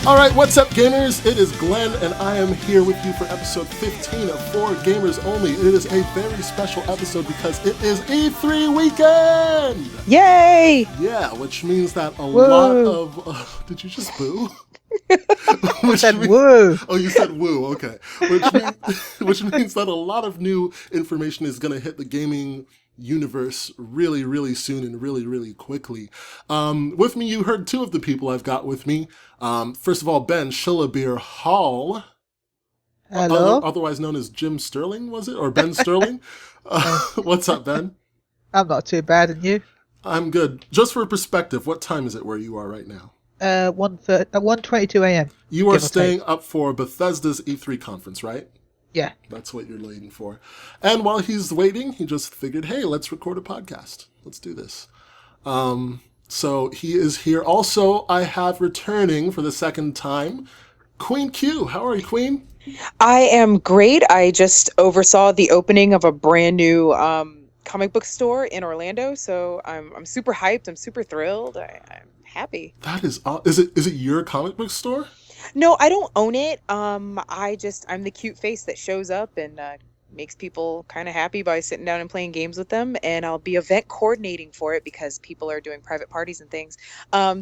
All right, what's up, gamers? It is Glenn, and I am here with you for episode 15 of 4 Gamers Only. It is a very special episode because it is E3 weekend! Yay! Yeah, which means that lot of... did you just boo? I said woo. Oh, you said woo, okay. Which means that a lot of new information is going to hit the gaming universe really, really soon and really, really quickly. With me, you heard two of the people I've got with me. First of all, Ben Shillabeer Hall. Hello. Otherwise known as Jim Sterling, was it? Or Ben Sterling? What's up, Ben? I'm not too bad, and you? I'm good. Just for perspective, what time is it where you are right now? 1:22 a.m. You are staying up for Bethesda's E3 conference, right? Yeah. That's what you're waiting for. And while he's waiting, he just figured, hey, let's record a podcast. Let's do this. So he is here. Also, I have returning for the second time, QueenQ. How are you, Queen? I am great. I just oversaw the opening of a brand new comic book store in Orlando, so I'm super hyped. I'm super thrilled. I'm happy. That is is it your comic book store? No, I don't own it. I'm the cute face that shows up and makes people kind of happy by sitting down and playing games with them. And I'll be event coordinating for it because people are doing private parties and things.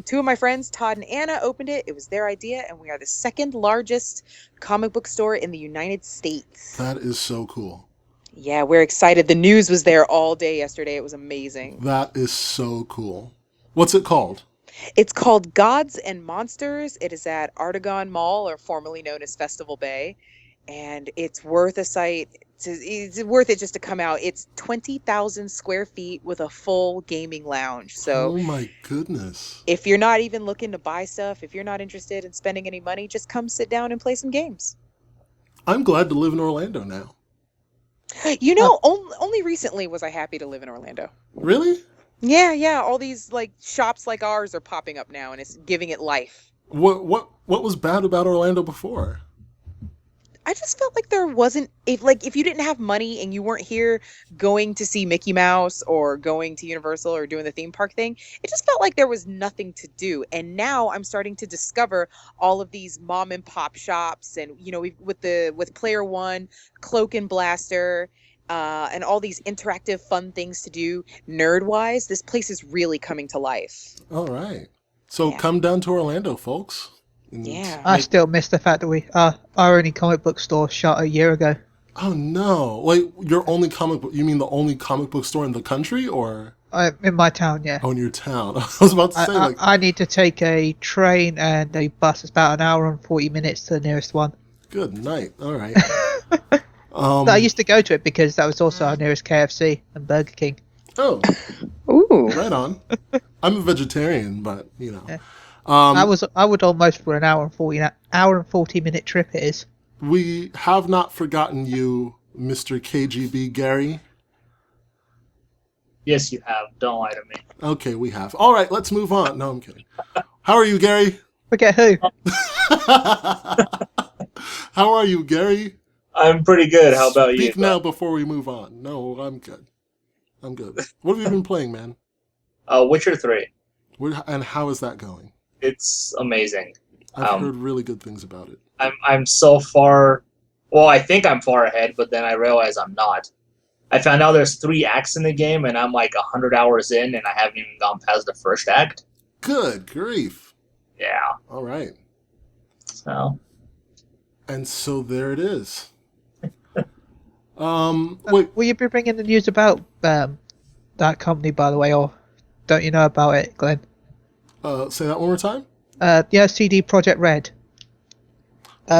Two of my friends, Todd and Anna, opened it. It was their idea, and we are the second largest comic book store in the United States. That is so cool. Yeah, we're excited. The news was there all day yesterday. It was amazing. That is so cool. What's it called? It's called Gods and Monsters. It is at Artagon Mall, or formerly known as Festival Bay. And it's worth a sight. It's worth it just to come out. It's 20,000 square feet with a full gaming lounge. So, oh my goodness. If you're not even looking to buy stuff, if you're not interested in spending any money, just come sit down and play some games. I'm glad to live in Orlando now. You know, only recently was I happy to live in Orlando. Really? Yeah. All these like shops like ours are popping up now, and it's giving it life. What was bad about Orlando before? I just felt like there wasn't, if you didn't have money and you weren't here going to see Mickey Mouse or going to Universal or doing the theme park thing, it just felt like there was nothing to do. And now I'm starting to discover all of these mom and pop shops, and with Player One, Cloak and Blaster, and all these interactive fun things to do nerd-wise. This place is really coming to life. All right. So come down to Orlando, folks. Yeah. I still miss the fact that our only comic book store shut a year ago. Oh no! Like your only comic book? You mean the only comic book store in the country, or? In my town, yeah. Oh, in your town. I was about to say I need to take a train and a bus. It's about an hour and 40 minutes to the nearest one. Good night. All right. I used to go to it because that was also our nearest KFC and Burger King. Oh. Ooh. Right on. I'm a vegetarian, but you know. Yeah. I would almost for an hour and 40 minute trip it is. We have not forgotten you, Mr. KGB Garri. Yes, you have. Don't lie to me. Okay, we have. All right, let's move on. No, I'm kidding. How are you, Garri? Forget who? How are you, Garri? I'm pretty good. How about you? Speak now before we move on. No, I'm good. I'm good. What have you been playing, man? Witcher 3. And how is that going? It's amazing. I've heard really good things about it. I'm so far... Well, I think I'm far ahead, but then I realize I'm not. I found out there's 3 acts in the game, and I'm like 100 hours in, and I haven't even gone past the first act. Good grief. Yeah. All right. So... And so there it is. Wait. Will you be bringing the news about that company, by the way, or don't you know about it, Glenn? Say that one more time? CD Projekt Red.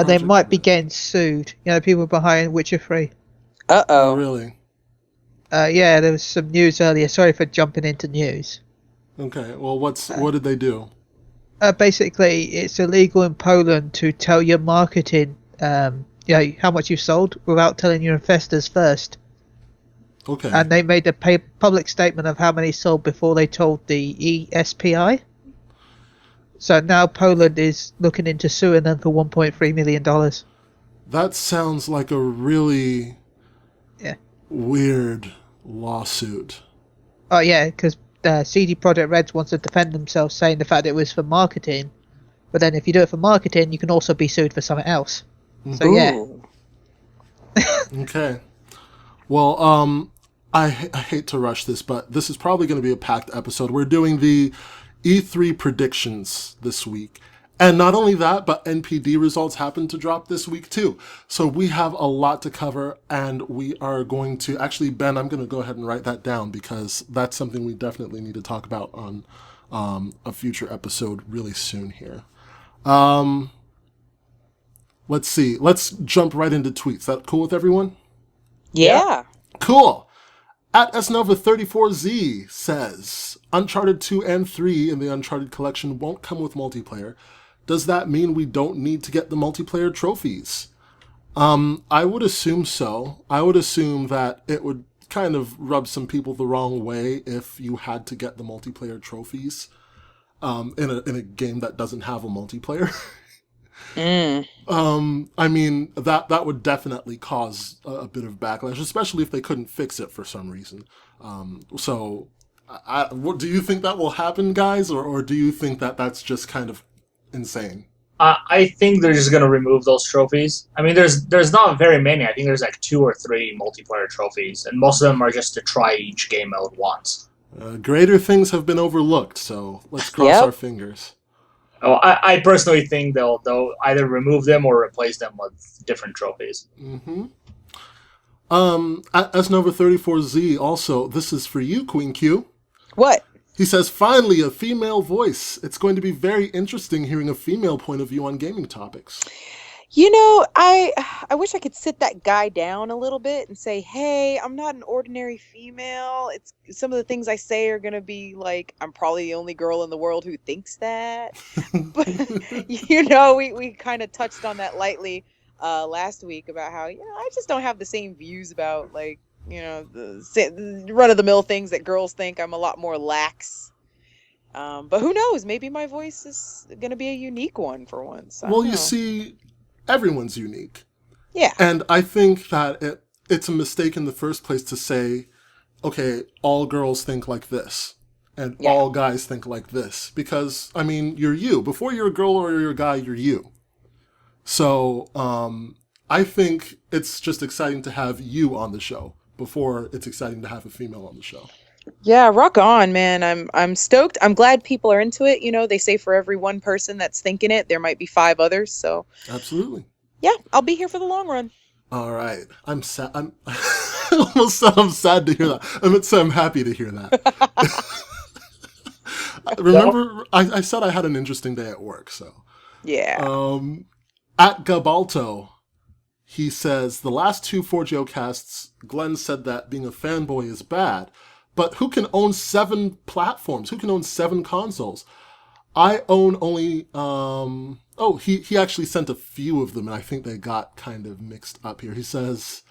They might be getting sued. You know, people behind Witcher 3. Uh-oh. Oh, really? Yeah, there was some news earlier. Sorry for jumping into news. Okay, well, what did they do? Basically, it's illegal in Poland to tell your marketing, how much you've sold without telling your investors first. Okay. And they made a public statement of how many sold before they told the ESPI. So now Poland is looking into suing them for $1.3 million. That sounds like a really weird lawsuit. Oh, yeah, because CD Projekt Red wants to defend themselves, saying the fact it was for marketing But then if you do it for marketing, you can also be sued for something else. So yeah. Ooh. Okay. Well, I hate to rush this, but this is probably going to be a packed episode. We're doing the E3 predictions this week. And not only that, but NPD results happen to drop this week too. So we have a lot to cover, and we are going to, actually, Ben, I'm going to go ahead and write that down because that's something we definitely need to talk about on a future episode really soon here. Let's see. Let's jump right into tweets. That cool with everyone? Yeah. Cool. At SNova34Z says, Uncharted 2 and 3 in the Uncharted collection won't come with multiplayer. Does that mean we don't need to get the multiplayer trophies? I would assume so. I would assume that it would kind of rub some people the wrong way if you had to get the multiplayer trophies in a game that doesn't have a multiplayer. I mean, that would definitely cause a bit of backlash, especially if they couldn't fix it for some reason. So, do you think that will happen, guys, or do you think that that's just kind of insane? I think they're just gonna remove those trophies. I mean, there's not very many. I think there's like 2 or 3 multiplayer trophies, and most of them are just to try each game mode once. Greater things have been overlooked, so let's cross our fingers. Oh, I personally think they'll either remove them or replace them with different trophies. Mm-hmm. At SNova34Z also, this is for you, QueenQ. What? He says, finally, a female voice. It's going to be very interesting hearing a female point of view on gaming topics. You know, I wish I could sit that guy down a little bit and say, hey, I'm not an ordinary female. It's some of the things I say are going to be like, I'm probably the only girl in the world who thinks that. But, you know, we kind of touched on that lightly last week about how, you know, I just don't have the same views about, like, you know, the run-of-the-mill things that girls think. I'm a lot more lax. But who knows? Maybe my voice is going to be a unique one for once. Well, you see, everyone's unique. Yeah. And I think that it's a mistake in the first place to say, okay, all girls think like this, and all guys think like this. Because, I mean, you're you. Before you're a girl or you're a guy, you're you. So, I think it's just exciting to have you on the show before it's exciting to have a female on the show. Yeah, rock on, man. I'm stoked. I'm glad people are into it. You know, they say for every one person that's thinking it, there might be 5 others. So absolutely. Yeah, I'll be here for the long run. All right. I'm sad. I'm sad to hear that. I'm happy to hear that. Remember, I said I had an interesting day at work, so. Yeah. At Gabalto, he says, the last 2 4Geo casts, Glenn said that being a fanboy is bad. But who can own 7 platforms? Who can own 7 consoles? I own only... he actually sent a few of them, and I think they got kind of mixed up here. He says,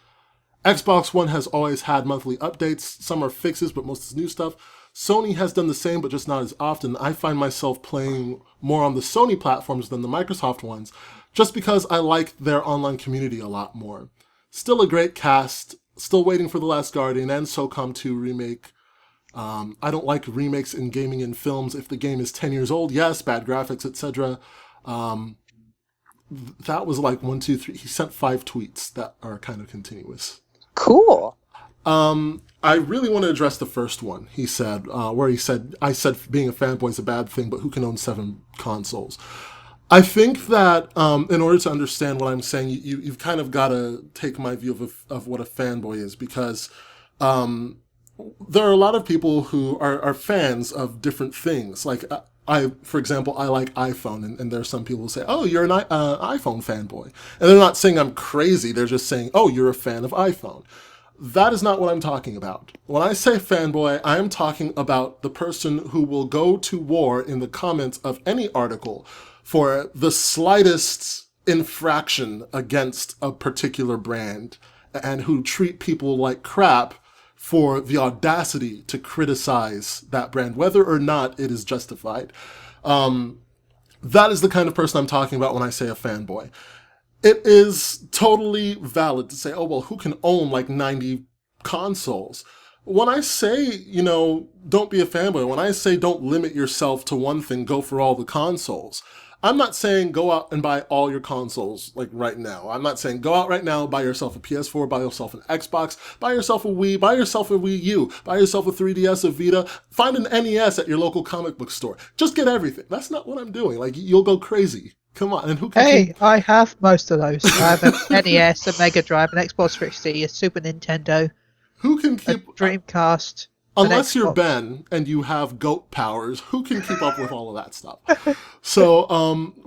Xbox One has always had monthly updates. Some are fixes, but most is new stuff. Sony has done the same, but just not as often. I find myself playing more on the Sony platforms than the Microsoft ones, just because I like their online community a lot more. Still a great cast. Still waiting for The Last Guardian and SOCOM 2 remake. I don't like remakes in gaming and films if the game is 10 years old. Yes, bad graphics, etc. That was like 1, 2, 3. He sent 5 tweets that are kind of continuous. Cool. I really want to address the first one. He said, where he said, I said being a fanboy is a bad thing, but who can own 7 consoles? I think that in order to understand what I'm saying, you've kind of got to take my view of what a fanboy is, because there are a lot of people who are fans of different things. Like for example, I like iPhone, and there are some people who say, oh, you're an iPhone fanboy. And they're not saying I'm crazy, they're just saying, oh, you're a fan of iPhone. That is not what I'm talking about. When I say fanboy, I am talking about the person who will go to war in the comments of any article for the slightest infraction against a particular brand, and who treat people like crap for the audacity to criticize that brand, whether or not it is justified. That is the kind of person I'm talking about when I say a fanboy. It is totally valid to say, oh, well, who can own like 90 consoles? When I say, don't be a fanboy, when I say don't limit yourself to one thing, go for all the consoles, I'm not saying go out and buy all your consoles like right now. I'm not saying go out right now, buy yourself a PS4, buy yourself an Xbox, buy yourself a Wii, buy yourself a Wii U, buy yourself a 3DS, a Vita, find an NES at your local comic book store. Just get everything. That's not what I'm doing. Like, you'll go crazy. Come on, and who can Hey, I have most of those. I have an NES, a Mega Drive, an Xbox 360, a Super Nintendo, who can a keep Dreamcast, unless an you're Xbox. Ben and you have goat powers, who can keep up with all of that stuff? So,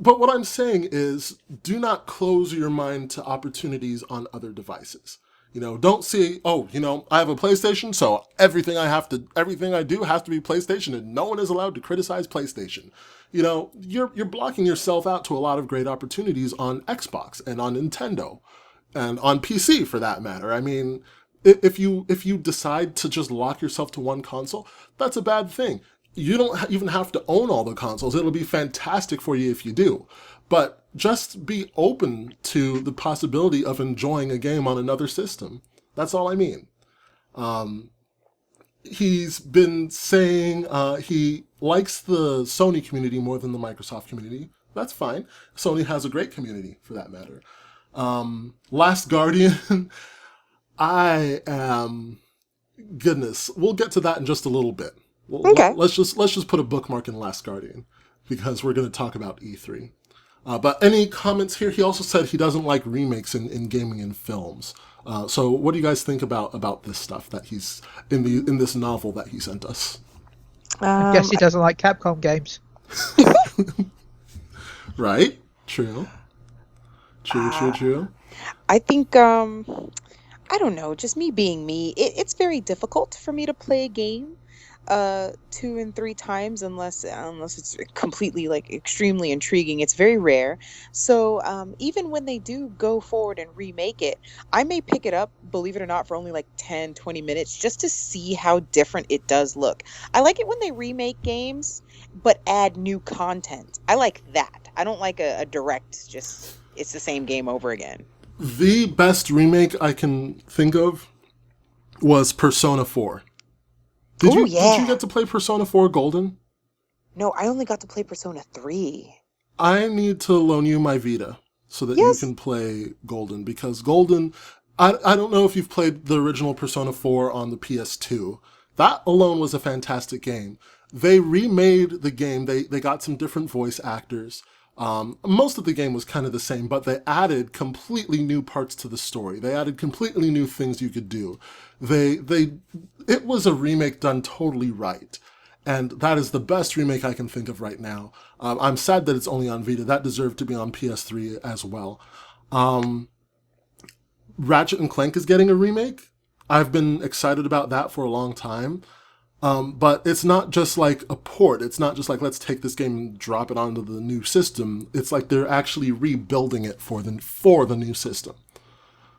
but what I'm saying is, do not close your mind to opportunities on other devices. You know, don't see, oh, you know, I have a PlayStation, so everything I do has to be PlayStation, and no one is allowed to criticize PlayStation. You know, you're blocking yourself out to a lot of great opportunities on Xbox and on Nintendo and on PC for that matter. I mean, if you decide to just lock yourself to one console, that's a bad thing. You don't even have to own all the consoles. It'll be fantastic for you if you do. But just be open to the possibility of enjoying a game on another system. That's all I mean. He's been saying he likes the Sony community more than the Microsoft community. That's fine. Sony has a great community for that matter. Last Guardian, I am goodness. We'll get to that in just a little bit. Okay. Let's just put a bookmark in Last Guardian because we're going to talk about E3. But any comments here? He also said he doesn't like remakes in gaming and films. So what do you guys think about this stuff that he's in this novel that he sent us? I guess he doesn't like Capcom games. Right? True. True. I think I don't know, just me being me, it's very difficult for me to play a game 2 and 3 times unless it's completely like extremely intriguing. It's very rare. So even when they do go forward and remake it, I may pick it up, believe it or not, for only like 10-20 minutes just to see how different it does look. I like it when they remake games but add new content. I like that. I don't like a direct, just it's the same game over again. The best remake I can think of was Persona 4. Did you get to play Persona 4 Golden? No, I only got to play Persona 3. I need to loan you my Vita so that Yes. you can play Golden, because Golden, I don't know if you've played the original Persona 4 on the PS2. That alone was a fantastic game. They remade the game. They got some different voice actors. Most of the game was kind of the same, but they added completely new parts to the story. They added completely new things you could do. It was a remake done totally right. And that is the best remake I can think of right now. I'm sad that it's only on Vita. That deserved to be on PS3 as well. Ratchet and Clank is getting a remake. I've been excited about that for a long time. But it's not just like a port. It's not just like, let's take this game and drop it onto the new system. It's like they're actually rebuilding it for the new system.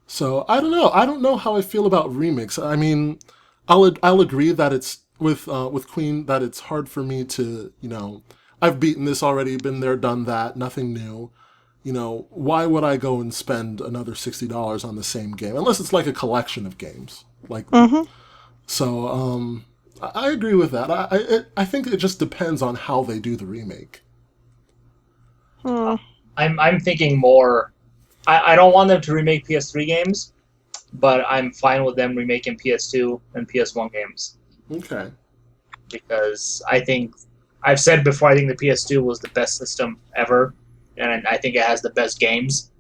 So I don't know. I don't know how I feel about remakes. I mean, I'll agree that it's with Queen that it's hard for me to, you know, I've beaten this already, been there, done that, nothing new. You know, why would I go and spend another $60 on the same game unless it's like a collection of games? Like, so I agree with that. I think it just depends on how they do the remake. I'm thinking more. I don't want them to remake PS3 games, but I'm fine with them remaking PS2 and PS1 games. Okay. Because I think I've said before, I think the PS2 was the best system ever, and I think it has the best games.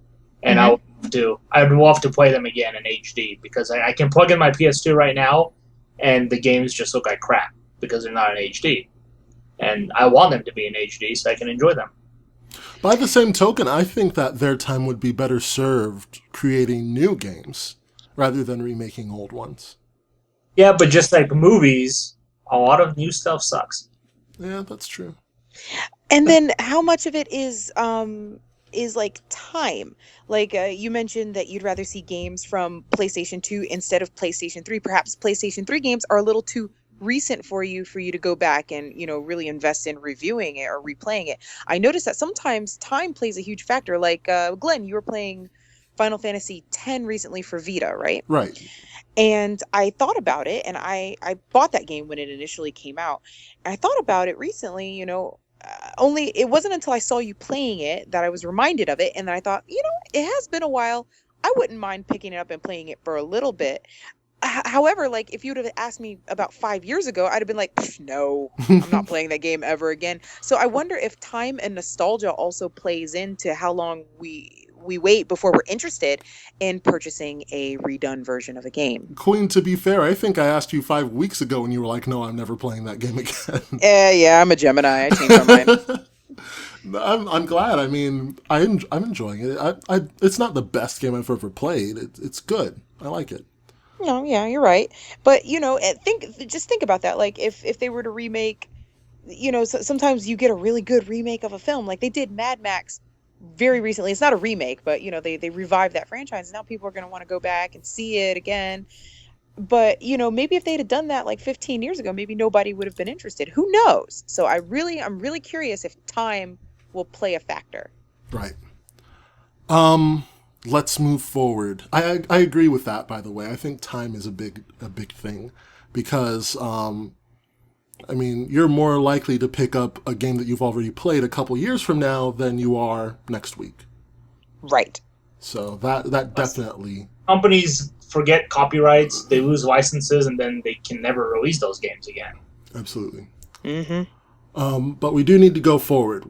And I would love to play them again in HD, because I can plug in my PS2 right now, and the games just look like crap because they're not in HD. And I want them to be in HD so I can enjoy them. By the same token, I think that their time would be better served creating new games rather than remaking old ones. Yeah, but just like movies, a lot of new stuff sucks. Yeah, that's true. And then how much of it is like time? Like you mentioned that you'd rather see games from PlayStation 2 instead of PlayStation 3. Perhaps PlayStation 3 games are a little too recent for you to go back and, you know, really invest in reviewing it or replaying it. I noticed that sometimes time plays a huge factor. Like Glenn, you were playing Final Fantasy X recently for Vita, right? Right. And I thought about it, and I bought that game when it initially came out. And I thought about it recently, you know, only it wasn't until I saw you playing it that I was reminded of it, and then I thought, it has been a while. I wouldn't mind picking it up and playing it for a little bit. However, like if you would have asked me about 5 years ago, I'd have been like, no, I'm not playing that game ever again. So I wonder if time and nostalgia also plays into how long we wait before we're interested in purchasing a redone version of a game. Queen, to be fair, I think I asked you 5 weeks ago and you were like, no, I'm never playing that game again. Yeah, I'm a Gemini. I changed my mind. I'm glad. I mean, I'm enjoying it. It's not the best game I've ever played. It's good. I like it. No, yeah, you're right. But think about that. Like if they were to remake, sometimes you get a really good remake of a film. Like they did Mad Max very recently. It's not a remake, but they revived that franchise. Now people are going to want to go back and see it again. But maybe if they'd have done that like 15 years ago, maybe nobody would have been interested. Who knows? So I'm really curious if time will play a factor. Right. Let's move forward. I agree with that, by the way. I think time is a big thing because I mean, you're more likely to pick up a game that you've already played a couple years from now than you are next week. Right. So that definitely. Companies forget copyrights, they lose licenses, and then they can never release those games again. Absolutely. Mm-hmm. But we do need to go forward.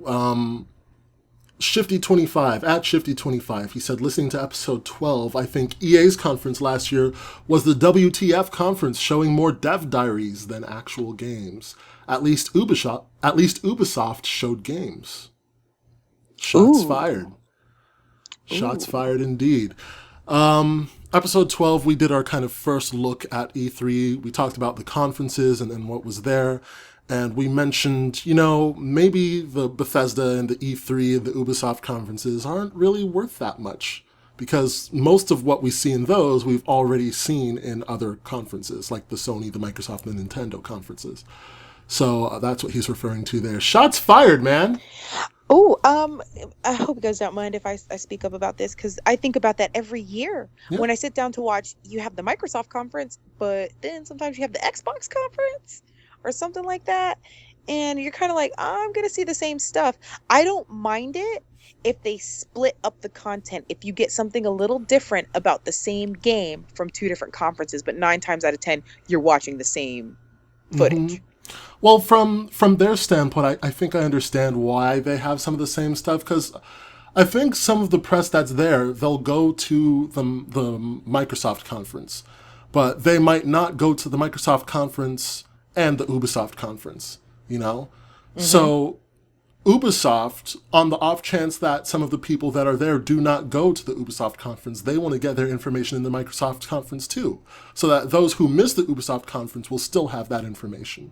Shifty25, at Shifty25, he said, listening to episode 12, I think EA's conference last year was the WTF conference, showing more dev diaries than actual games. At least Ubisoft showed games. Shots fired. Shots fired indeed. Episode 12, we did our kind of first look at E3. We talked about the conferences and what was there. And we mentioned, maybe the Bethesda and the E3 and the Ubisoft conferences aren't really worth that much because most of what we see in those we've already seen in other conferences like the Sony, the Microsoft, and the Nintendo conferences. So that's what he's referring to there. Shots fired, man. Oh, I hope you guys don't mind if I speak up about this because I think about that every year. Yeah. When I sit down to watch, you have the Microsoft conference, but then sometimes you have the Xbox conference or something like that. And you're kind of like, I'm going to see the same stuff. I don't mind it if they split up the content. If you get something a little different about the same game from two different conferences, but 9 times out of 10, you're watching the same footage. Mm-hmm. Well, from their standpoint, I think I understand why they have some of the same stuff, because I think some of the press that's there, they'll go to the Microsoft conference, but they might not go to the Microsoft conference and the Ubisoft conference, Mm-hmm. So Ubisoft, on the off chance that some of the people that are there do not go to the Ubisoft conference, they want to get their information in the Microsoft conference too, so that those who miss the Ubisoft conference will still have that information.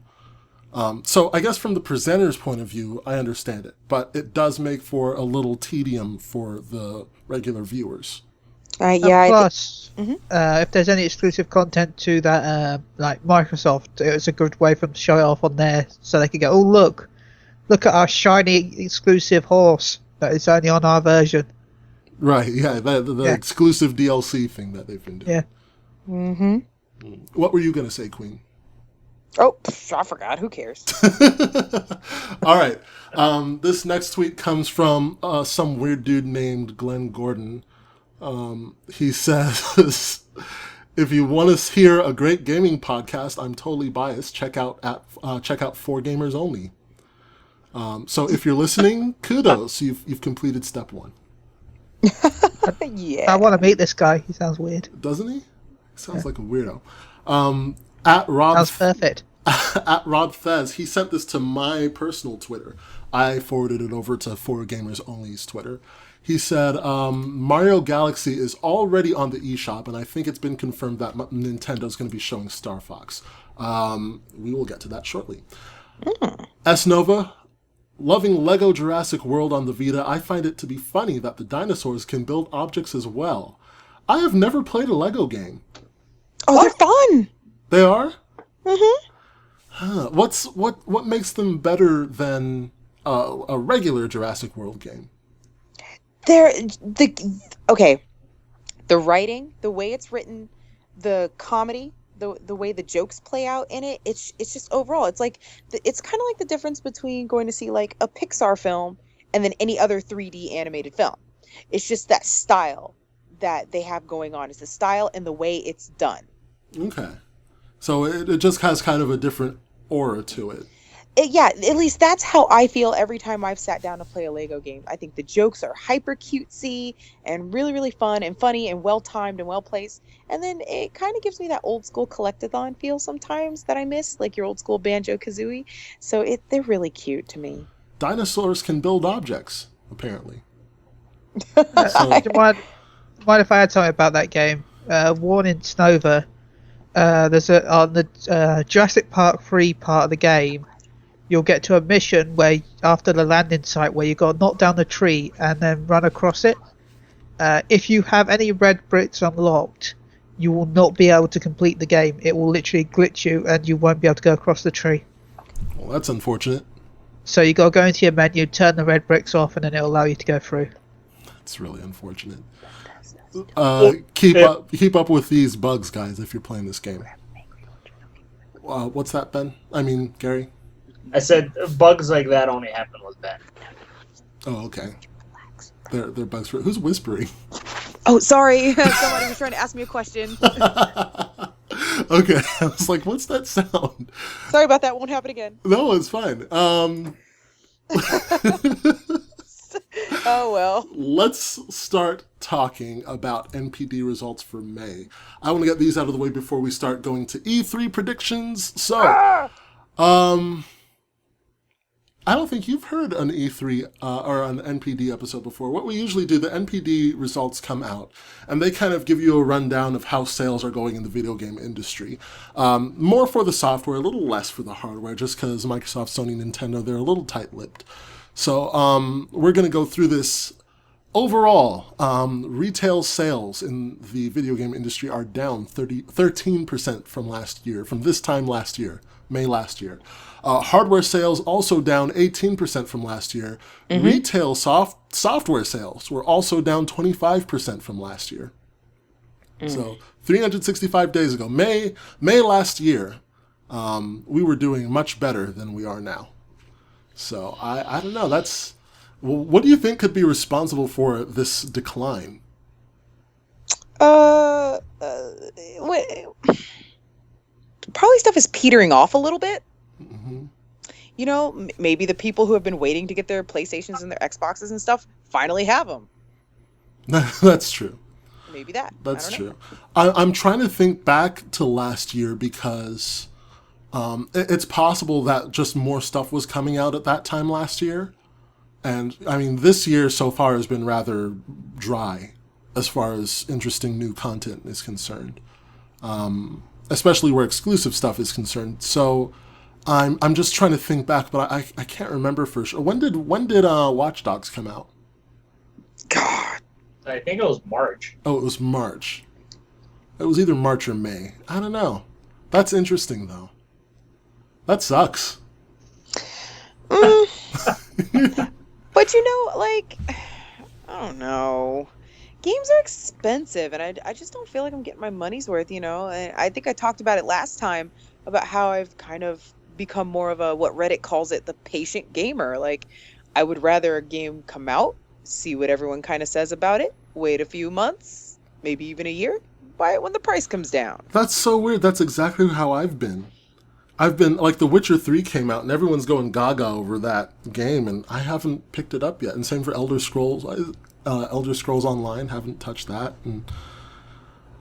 So I guess from the presenter's point of view, I understand it, but it does make for a little tedium for the regular viewers. Yeah. Plus, if there's any exclusive content to that, like Microsoft, it's a good way for them to show it off on there, so they can go, oh look at our shiny exclusive horse that is only on our version. Right. Yeah. The exclusive DLC thing that they've been doing. Yeah. Mm-hmm. What were you gonna say, Queen? Oh, I forgot. Who cares? All right. This next tweet comes from some weird dude named Glenn Gordon. He says, if you want to hear a great gaming podcast, I'm totally biased. Check out 4Gamers Only. So if you're listening, kudos. You've completed step 1. Yeah. I want to meet this guy. He sounds weird. Doesn't he? He sounds like a weirdo. At Rob, sounds perfect. At Rob Fez, he sent this to my personal Twitter. I forwarded it over to 4Gamers Only's Twitter. He said, Mario Galaxy is already on the eShop, and I think it's been confirmed that Nintendo's going to be showing Star Fox. We will get to that shortly. S. Nova, loving Lego Jurassic World on the Vita, I find it to be funny that the dinosaurs can build objects as well. I have never played a Lego game. Oh, they're fun! They are? Mm-hmm. Huh. What makes them better than a regular Jurassic World game? The writing, the way it's written, the comedy, the way the jokes play out in it. It's just overall, it's like it's kind of like the difference between going to see like a Pixar film and then any other 3D animated film. It's just that style that they have going on. It's the style and the way it's done. Okay. So it just has kind of a different aura to it. Yeah, at least that's how I feel every time I've sat down to play a Lego game. I think the jokes are hyper cutesy and really, really fun and funny and well timed and well placed. And then it kind of gives me that old school collectathon feel sometimes that I miss, like your old school Banjo-Kazooie. So they're really cute to me. Dinosaurs can build objects, apparently. Do you mind if I add something about that game? Warning, Snova. There's on the Jurassic Park 3 part of the game, you'll get to a mission where after the landing site where you got to knock down the tree and then run across it. If you have any red bricks unlocked, you will not be able to complete the game. It will literally glitch you and you won't be able to go across the tree. Well, that's unfortunate. So you got to go into your menu, turn the red bricks off, and then it'll allow you to go through. That's really unfortunate. Keep up with these bugs, guys, if you're playing this game. What's that, Ben? I mean, Garri? I said bugs like that only happen with Ben. Oh, okay. They're bugs for... Who's whispering? Oh, sorry. Somebody was trying to ask me a question. Okay. I was like, what's that sound? Sorry about that. Won't happen again. No, it's fine. Oh, well. Let's start talking about NPD results for May. I want to get these out of the way before we start going to E3 predictions. So, I don't think you've heard an E3 or an NPD episode before. What we usually do, the NPD results come out, and they kind of give you a rundown of how sales are going in the video game industry. More for the software, a little less for the hardware, just because Microsoft, Sony, Nintendo, they're a little tight-lipped. So we're going to go through this. Overall, retail sales in the video game industry are down 13% from last year, from this time last year, May last year. Hardware sales also down 18% from last year. Mm-hmm. Retail software sales were also down 25% from last year. So 365 days ago, May last year, we were doing much better than we are now. So I don't know. What do you think could be responsible for this decline? Probably stuff is petering off a little bit. Mm-hmm. You know, maybe the people who have been waiting to get their PlayStations and their Xboxes and stuff finally have them. That's true. Maybe that. That's true. I'm trying to think back to last year because it's possible that just more stuff was coming out at that time last year. And, I mean, this year so far has been rather dry as far as interesting new content is concerned, especially where exclusive stuff is concerned. So I'm just trying to think back, but I can't remember for sure. When did Watch Dogs come out? God. I think it was March. Oh, it was March. It was either March or May. I don't know. That's interesting, though. That sucks. But you know, like, I don't know. Games are expensive, and I just don't feel like I'm getting my money's worth, you know? And I think I talked about it last time, about how I've kind of become more of a, what Reddit calls it, the patient gamer. Like, I would rather a game come out, see what everyone kind of says about it, wait a few months, maybe even a year, buy it when the price comes down. That's so weird. That's exactly how I've been. Like, The Witcher 3 came out, and everyone's going gaga over that game, and I haven't picked it up yet. And same for Elder Scrolls. Elder Scrolls Online, haven't touched that. And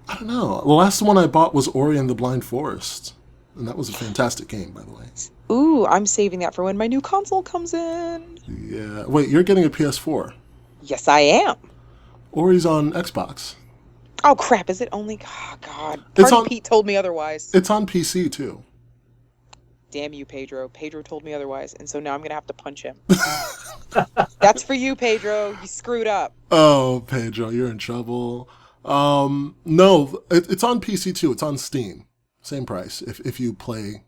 I don't know. The last one I bought was Ori and the Blind Forest, and that was a fantastic game, by the way. Ooh, I'm saving that for when my new console comes in. Yeah. Wait, you're getting a PS4? Yes, I am. Ori's on Xbox. Oh, crap. Is it only... Oh, God. Party Pete told me otherwise. It's on PC, too. Damn you, Pedro. Pedro told me otherwise, and so now I'm going to have to punch him. That's for you, Pedro. You screwed up. Oh, Pedro, you're in trouble. No, it's on PC, too. It's on Steam. Same price if you play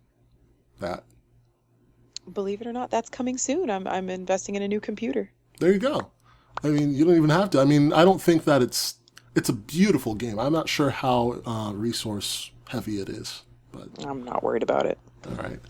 that. Believe it or not, that's coming soon. I'm investing in a new computer. There you go. I mean, you don't even have to. I mean, I don't think that it's a beautiful game. I'm not sure how resource heavy it is. But I'm not worried about it. all right.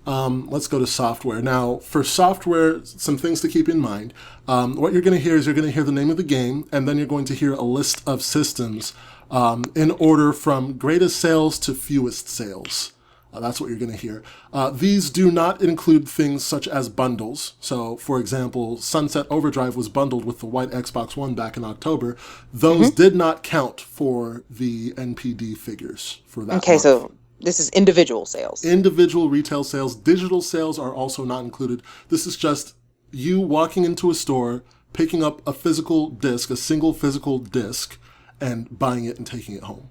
Let's go to software. Now, for software, some things to keep in mind. What you're going to hear is you're going to hear the name of the game, and then you're going to hear a list of systems in order from greatest sales to fewest sales. That's what you're going to hear. These do not include things such as bundles. So, for example, Sunset Overdrive was bundled with the white Xbox One back in October. Those did not count for the NPD figures for that Okay, month. so this is individual sales. Individual retail sales. Digital sales are also not included. This is just you walking into a store, picking up a physical disc, a single physical disc, and buying it and taking it home.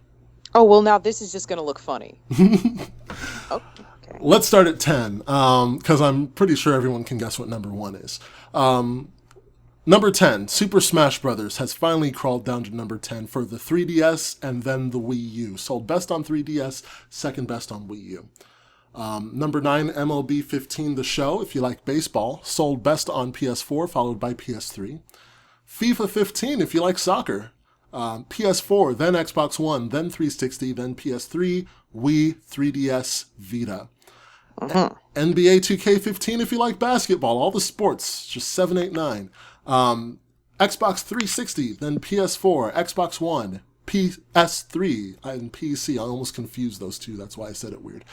Oh, well, now this is just going to look funny. Oh, okay. Let's start at 10, because I'm pretty sure everyone can guess what number 1 is. Number 10, Super Smash Bros. Has finally crawled down to number 10 for the 3DS and then the Wii U. Sold best on 3DS, second best on Wii U. Number 9, MLB 15 The Show, if you like baseball, sold best on PS4, followed by PS3. FIFA 15, if you like soccer, PS4, then Xbox One, then 360, then PS3, Wii, 3DS, Vita. NBA 2K15 if you like basketball, all the sports, just 7, 8, 9. Xbox 360, then PS4, Xbox One, PS3, and PC. I almost confused those two, that's why I said it weird.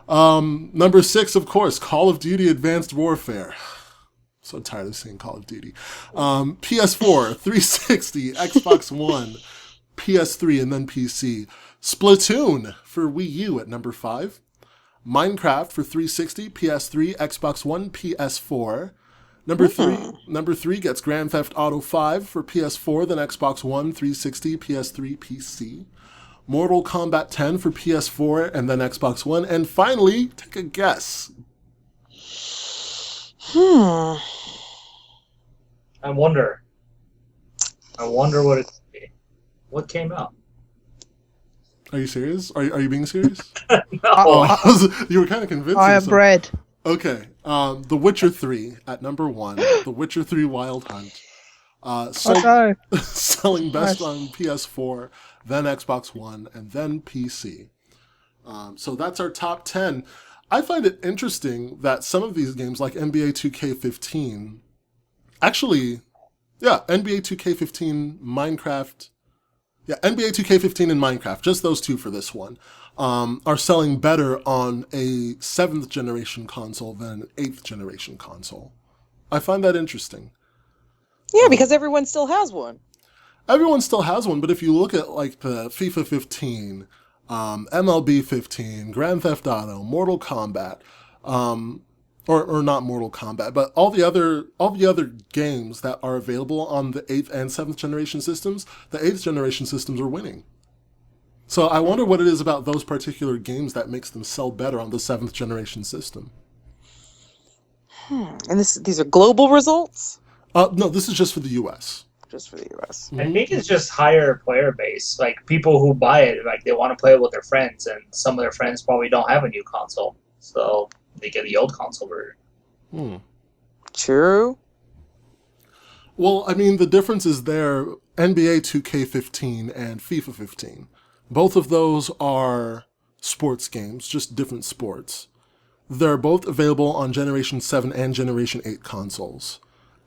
Number 6, of course, Call of Duty Advanced Warfare. So tired of saying Call of Duty. PS4, 360, Xbox One, PS3, and then PC. Splatoon for Wii U at number 5. Minecraft for 360, PS3, Xbox One, PS4. Number 3 gets Grand Theft Auto 5 for PS4, then Xbox One, 360, PS3, PC. Mortal Kombat 10 for PS4 and then Xbox One. And finally, take a guess. I wonder what it could be. What came out? Are you serious? Are you being serious? No. You were kind of convincing. I am bread. Okay. The Witcher 3 at number 1. The Witcher 3 Wild Hunt. Selling best on PS4, then Xbox One, and then PC. So that's our top 10. I find it interesting that some of these games, like NBA 2K15, NBA 2K15, Minecraft, NBA 2K15 and Minecraft, just those two for this one, are selling better on a 7th generation console than an 8th generation console. I find that interesting. Yeah, because everyone still has one. Everyone still has one, but if you look at like the FIFA 15, MLB 15, Grand Theft Auto, Mortal Kombat, or not Mortal Kombat, but all the other games that are available on the 8th and 7th generation systems, the 8th generation systems are winning. So I wonder what it is about those particular games that makes them sell better on the 7th generation system. And these are global results? No, this is just for the US. Just for the US. I think it's just higher player base. Like, people who buy it, like, they want to play it with their friends, and some of their friends probably don't have a new console. So they get the old console version. True. Well, I mean, the difference is there, NBA 2K15 and FIFA 15. Both of those are sports games, just different sports. They're both available on Generation 7 and Generation 8 consoles.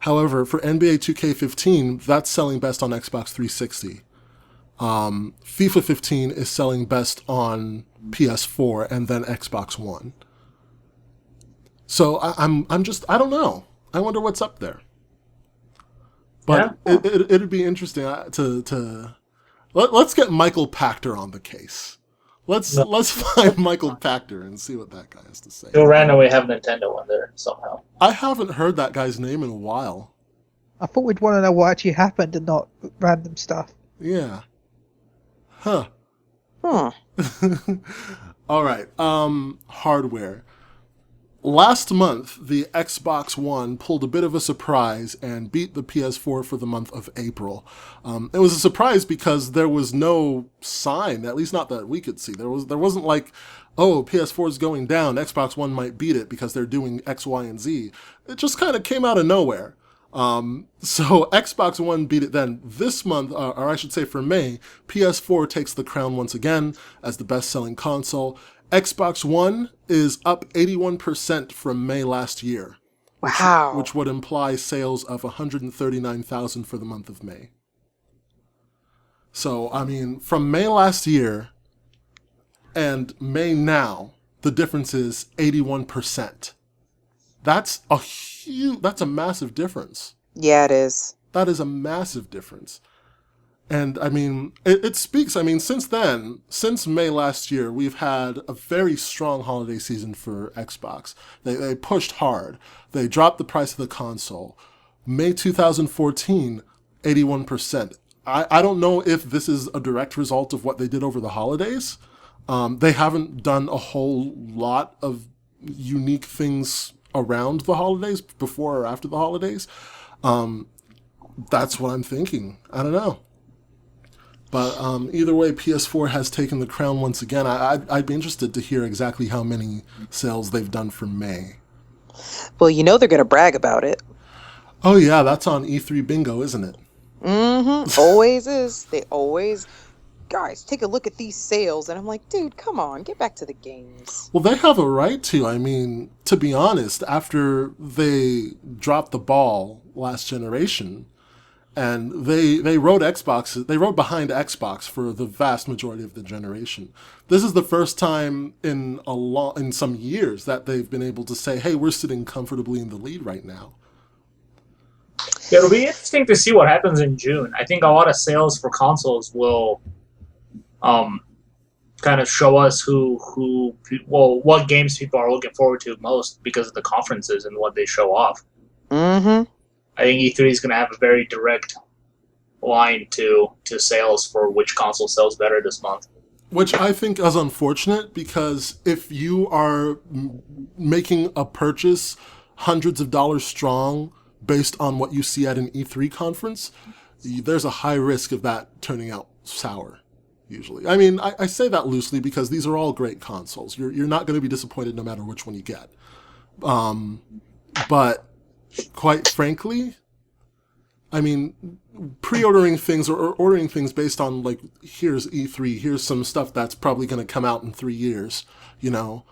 However, for NBA 2K15, that's selling best on Xbox 360. FIFA 15 is selling best on PS4 and then Xbox One. So I don't know. I wonder what's up there. But it'd be interesting to let's get Michael Pachter on the case. Let's find Michael Pachter and see what that guy has to say. He'll randomly have Nintendo in there somehow. I haven't heard that guy's name in a while. I thought we'd want to know what actually happened and not random stuff. Yeah. Huh. Huh. All right. Hardware. Last month, the Xbox One pulled a bit of a surprise and beat the PS4 for the month of April. It was a surprise because there was no sign, at least not that we could see. There wasn't like, oh, PS4 is going down, Xbox One might beat it because they're doing X, Y, and Z. It just kind of came out of nowhere. So Xbox One beat it then. This month, or I should say for May, PS4 takes the crown once again as the best-selling console. Xbox One is up 81% from May last year, Wow. which would imply sales of 139,000 for the month of May. So, I mean, from May last year and May now, the difference is 81%. That's a massive difference. Yeah, it is. That is a massive difference. And I mean, it speaks, I mean, since then, since May last year, we've had a very strong holiday season for Xbox. They pushed hard. They dropped the price of the console. May 2014, 81%. I don't know if this is a direct result of what they did over the holidays. They haven't done a whole lot of unique things around the holidays, before or after the holidays. That's what I'm thinking. I don't know. But either way, PS4 has taken the crown once again. I'd be interested to hear exactly how many sales they've done for May. Well, you know they're going to brag about it. Oh yeah, that's on E3 Bingo, isn't it? Mm-hmm. Always is. They always... Guys, take a look at these sales. And I'm like, dude, come on, get back to the games. Well, they have a right to. I mean, to be honest, after they dropped the ball last generation... And they rode behind Xbox for the vast majority of the generation. This is the first time in some years that they've been able to say, hey, we're sitting comfortably in the lead right now. Yeah, it'll be interesting to see what happens in June. I think a lot of sales for consoles will kind of show us what games people are looking forward to most because of the conferences and what they show off. Mm-hmm. I think E3 is going to have a very direct line to sales for which console sells better this month. Which I think is unfortunate, because if you are making a purchase hundreds of dollars strong based on what you see at an E3 conference, there's a high risk of that turning out sour, usually. I mean, I say that loosely because these are all great consoles. You're not going to be disappointed no matter which one you get. But quite frankly, I mean, pre-ordering things or ordering things based on, like, here's E3, here's some stuff that's probably going to come out in 3 years, you know,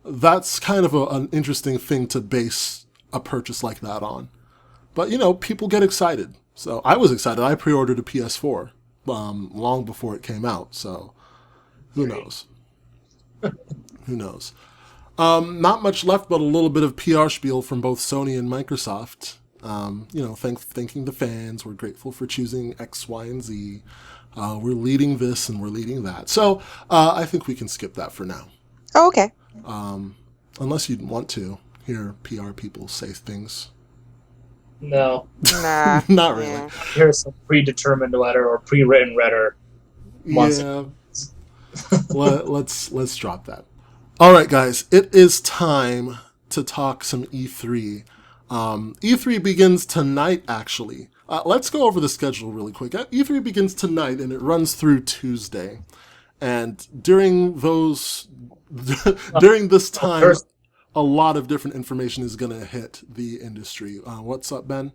that's kind of an interesting thing to base a purchase like that on. But, you know, people get excited. So I was excited. I pre-ordered a PS4 long before it came out. So who knows? Who knows? Not much left, but a little bit of PR spiel from both Sony and Microsoft. You know, thanking the fans. We're grateful for choosing X, Y, and Z. We're leading this and we're leading that. So I think we can skip that for now. Oh, okay. Unless you'd want to hear PR people say things. No. Nah. Not really. Yeah. Here's some predetermined letter or pre-written letter. Yeah. Let's drop that. All right, guys. It is time to talk some E3. E3 begins tonight, actually. Let's go over the schedule really quick. E3 begins tonight, and it runs through Tuesday. And during this time, a lot of different information is going to hit the industry. What's up, Ben?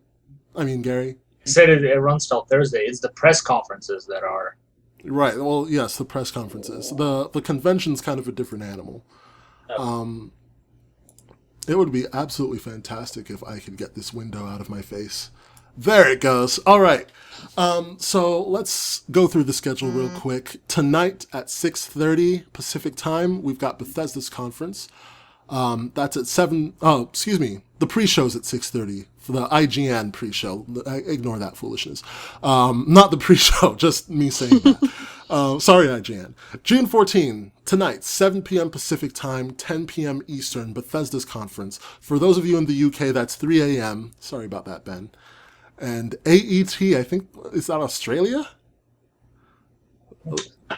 I mean, Garri? I said it runs till Thursday. It's the press conferences that are... Right. Well, yes, the press conferences. The convention's kind of a different animal. Oh. It would be absolutely fantastic if I could get this window out of my face. There it goes. All right. So let's go through the schedule real quick. Tonight at 6:30 Pacific time, we've got Bethesda's conference. That's at 7. Oh, excuse me. The pre-show's at 6:30 for the IGN pre-show. Ignore that foolishness. Not the pre-show, just me saying that. Sorry, IGN. June 14, tonight, 7 p.m. Pacific time, 10 p.m. Eastern, Bethesda's conference. For those of you in the UK, that's 3 a.m. Sorry about that, Ben. And AET, I think, is that Australia?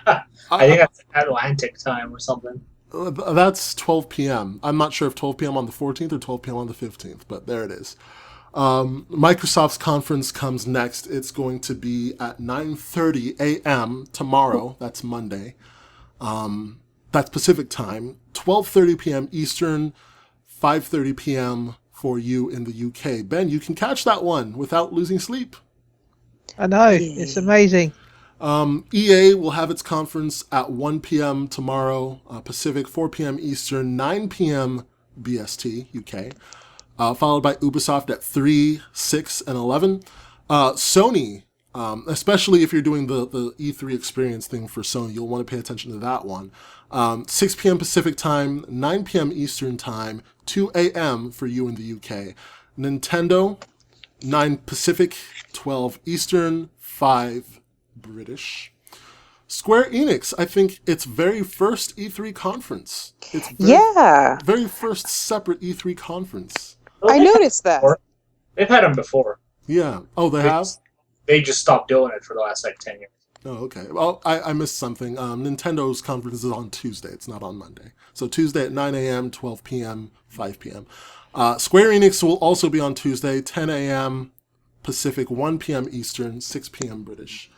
I think that's Atlantic time or something. That's 12 p.m. I'm not sure if 12 p.m. on the 14th or 12 p.m. on the 15th, but there it is. Microsoft's conference comes next. It's going to be at 9:30 a.m. tomorrow. That's Monday. That's Pacific time. 12:30 p.m. Eastern, 5:30 p.m. for you in the UK. Ben, you can catch that one without losing sleep. I know, it's amazing. EA will have its conference at 1 p.m. tomorrow, Pacific, 4 p.m. Eastern, 9 p.m. BST, UK, followed by Ubisoft at 3, 6, and 11. Sony, especially if you're doing the E3 experience thing for Sony, you'll want to pay attention to that one. 6 p.m. Pacific time, 9 p.m. Eastern time, 2 a.m. for you in the UK. Nintendo, 9 Pacific, 12 Eastern, 5 British. Square Enix, I think its very first E3 conference. Its very first separate E3 conference. Well, I noticed that. They've had them before. Yeah. Oh, they have? They just stopped doing it for the last, 10 years. Oh, okay. Well, I missed something. Nintendo's conference is on Tuesday. It's not on Monday. So Tuesday at 9 a.m., 12 p.m., 5 p.m. Square Enix will also be on Tuesday, 10 a.m. Pacific, 1 p.m. Eastern, 6 p.m. British.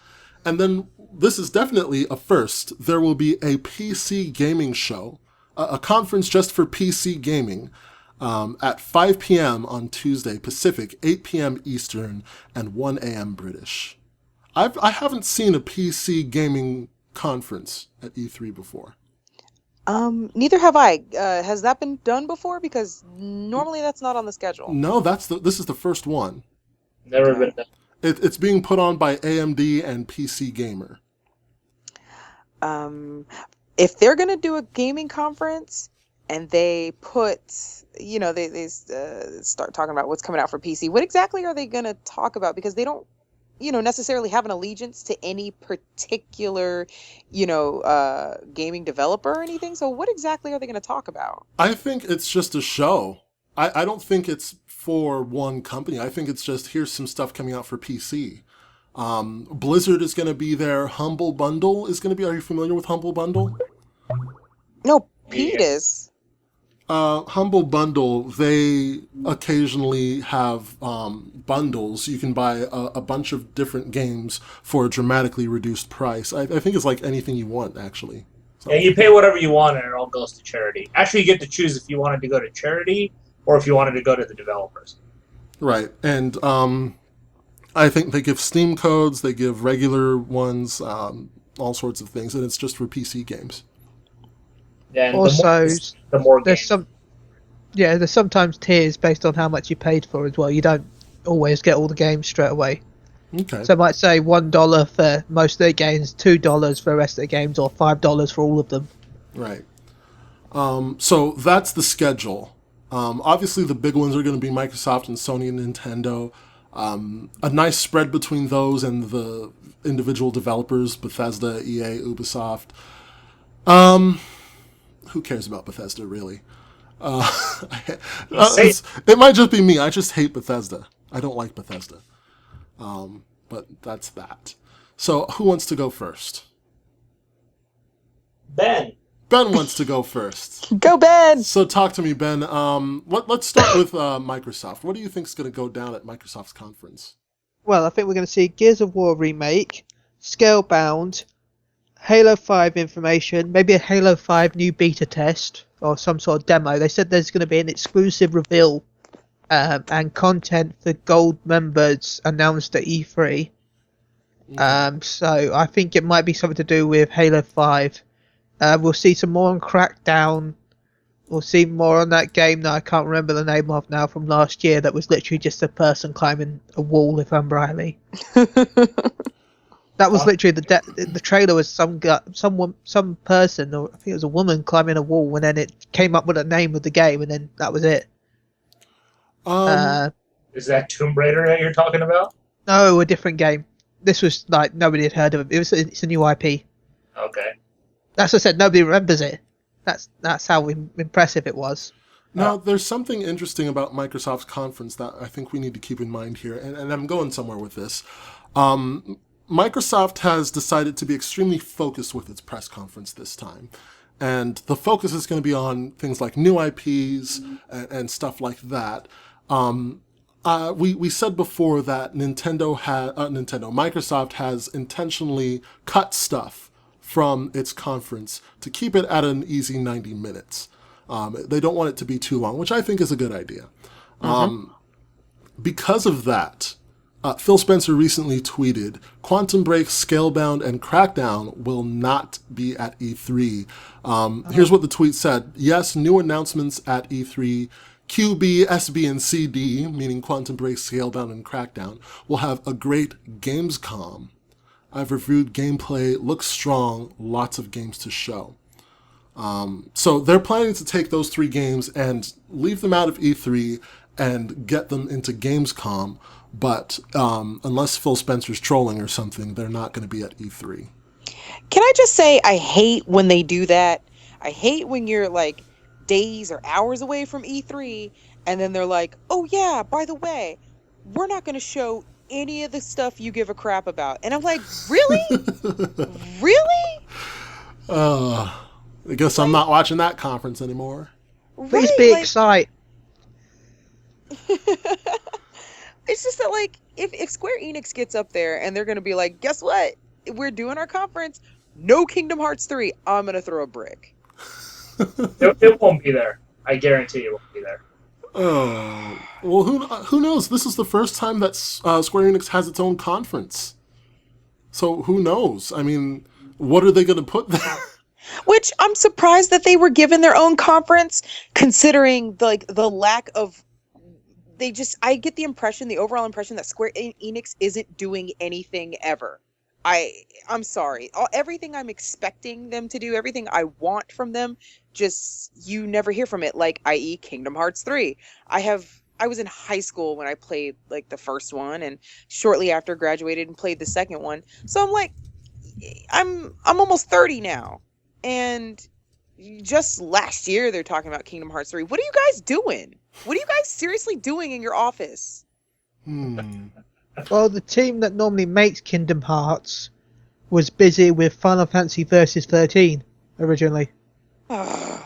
And then this is definitely a first. There will be a PC gaming show, a conference just for PC gaming, at 5 p.m. on Tuesday Pacific, 8 p.m. Eastern, and 1 a.m. British. I haven't seen a PC gaming conference at E3 before. Neither have I. Has that been done before? Because normally that's not on the schedule. No, this is the first one. Never been done. It's being put on by AMD and PC Gamer. If they're gonna do a gaming conference and they put, they start talking about what's coming out for PC, what exactly are they gonna talk about? Because they don't, necessarily have an allegiance to any particular, gaming developer or anything. So what exactly are they gonna talk about? I think it's just a show. I don't think it's for one company. I think it's just, here's some stuff coming out for PC. Blizzard is going to be there. Humble Bundle is going to be. Are you familiar with Humble Bundle? No, Pete is. Humble Bundle, they occasionally have bundles. You can buy a bunch of different games for a dramatically reduced price. I think it's like anything you want, actually. So. Yeah, you pay whatever you want and it all goes to charity. Actually, you get to choose if you wanted to go to charity or if you wanted to go to the developers. Right, and I think they give Steam codes, they give regular ones, all sorts of things, and it's just for PC games. Yeah, and also, the more there's games. there's sometimes tiers based on how much you paid for as well. You don't always get all the games straight away. Okay. So I might say $1 for most of the games, $2 for the rest of the games, or $5 for all of them. Right. So that's the schedule. Obviously, the big ones are going to be Microsoft and Sony and Nintendo. A nice spread between those and the individual developers, Bethesda, EA, Ubisoft. Who cares about Bethesda, really? It might just be me. I just hate Bethesda. I don't like Bethesda. But that's that. So who wants to go first? Ben. Ben wants to go first. Go, Ben! So talk to me, Ben. Let's start with Microsoft. What do you think is going to go down at Microsoft's conference? Well, I think we're going to see Gears of War remake, Scalebound, Halo 5 information, maybe a Halo 5 new beta test or some sort of demo. They said there's going to be an exclusive reveal and content for gold members announced at E3. So I think it might be something to do with Halo 5. We'll see some more on Crackdown. We'll see more on that game that I can't remember the name of now from last year that was literally just a person climbing a wall, if I'm rightly. That was literally the trailer was some person, or I think it was a woman climbing a wall, and then it came up with a name of the game, and then that was it. Is that Tomb Raider that you're talking about? No, a different game. This was like nobody had heard of it. It's a new IP. Okay. That's what I said. Nobody remembers it. That's how impressive it was. Now, there's something interesting about Microsoft's conference that I think we need to keep in mind here, and I'm going somewhere with this. Microsoft has decided to be extremely focused with its press conference this time. And the focus is going to be on things like new IPs and stuff like that. We said before that Microsoft has intentionally cut stuff from its conference to keep it at an easy 90 minutes. They don't want it to be too long, which I think is a good idea. Because of that, Phil Spencer recently tweeted, Quantum Break, Scalebound, and Crackdown will not be at E3. Here's what the tweet said. Yes, new announcements at E3. QB, SB, and CD, meaning Quantum Break, Scalebound, and Crackdown, will have a great Gamescom. I've reviewed gameplay, looks strong, lots of games to show. So they're planning to take those 3 games and leave them out of E3 and get them into Gamescom, but unless Phil Spencer's trolling or something, they're not going to be at E3. Can I just say, I hate when they do that. I hate when you're like days or hours away from E3, and then they're like, oh yeah, by the way, we're not going to show any of the stuff you give a crap about. And I'm like, really? Really? I guess I'm not watching that conference anymore. Please be excited. It's just that, like, if Square Enix gets up there and they're going to be like, guess what? We're doing our conference. No Kingdom Hearts 3. I'm going to throw a brick. It won't be there. I guarantee it won't be there. Oh, well, who knows? This is the first time that Square Enix has its own conference. So who knows? I mean, what are they going to put there? Which I'm surprised that they were given their own conference, considering the lack of. I get the overall impression that Square Enix isn't doing anything ever. I'm sorry. Everything I'm expecting them to do, everything I want from them, just you never hear from it. Like, i.e., Kingdom Hearts 3. I was in high school when I played like the first one, and shortly after graduated and played the second one. So I'm like, I'm almost 30 now, and just last year they're talking about Kingdom Hearts 3. What are you guys doing? What are you guys seriously doing in your office? Well, the team that normally makes Kingdom Hearts was busy with Final Fantasy Versus 13 originally. That's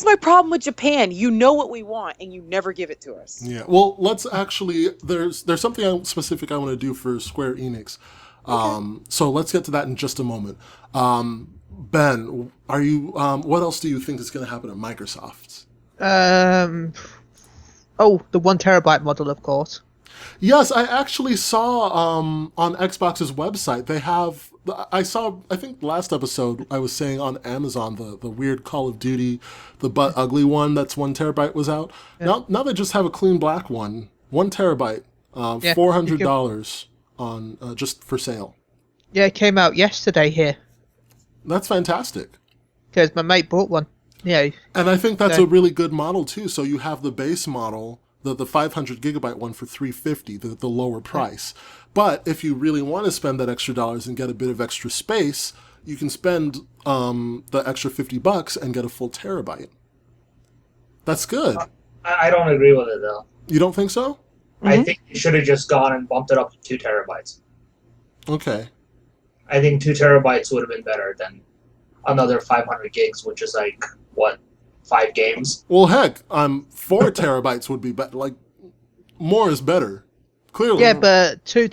my problem with Japan. You know what we want, and you never give it to us. Yeah. Well, let's actually. There's something specific I want to do for Square Enix. Okay. So let's get to that in just a moment. Ben, are you? What else do you think is going to happen at Microsoft? The 1 terabyte model, of course. Yes, I actually saw on Xbox's website they have. I think last episode I was saying on Amazon the weird Call of Duty, the butt ugly one that's 1 terabyte was out. Yeah. Now they just have a clean black one, 1 terabyte, $400 on just for sale. Yeah, it came out yesterday here. That's fantastic. Because my mate bought one. Yeah. And I think that's a really good model too. So you have the base model, the 500 gigabyte one for $350, the lower price. But if you really want to spend that extra dollars and get a bit of extra space, you can spend the extra $50 and get a full terabyte. That's good. I don't agree with it though. You don't think so? Mm-hmm. I think you should have just gone and bumped it up to 2 terabytes. Okay. I think 2 terabytes would have been better than another 500 gigs, which is like, what, 5 games? Well, heck, 4 terabytes would be better. Like, more is better. Clearly. Yeah, but 1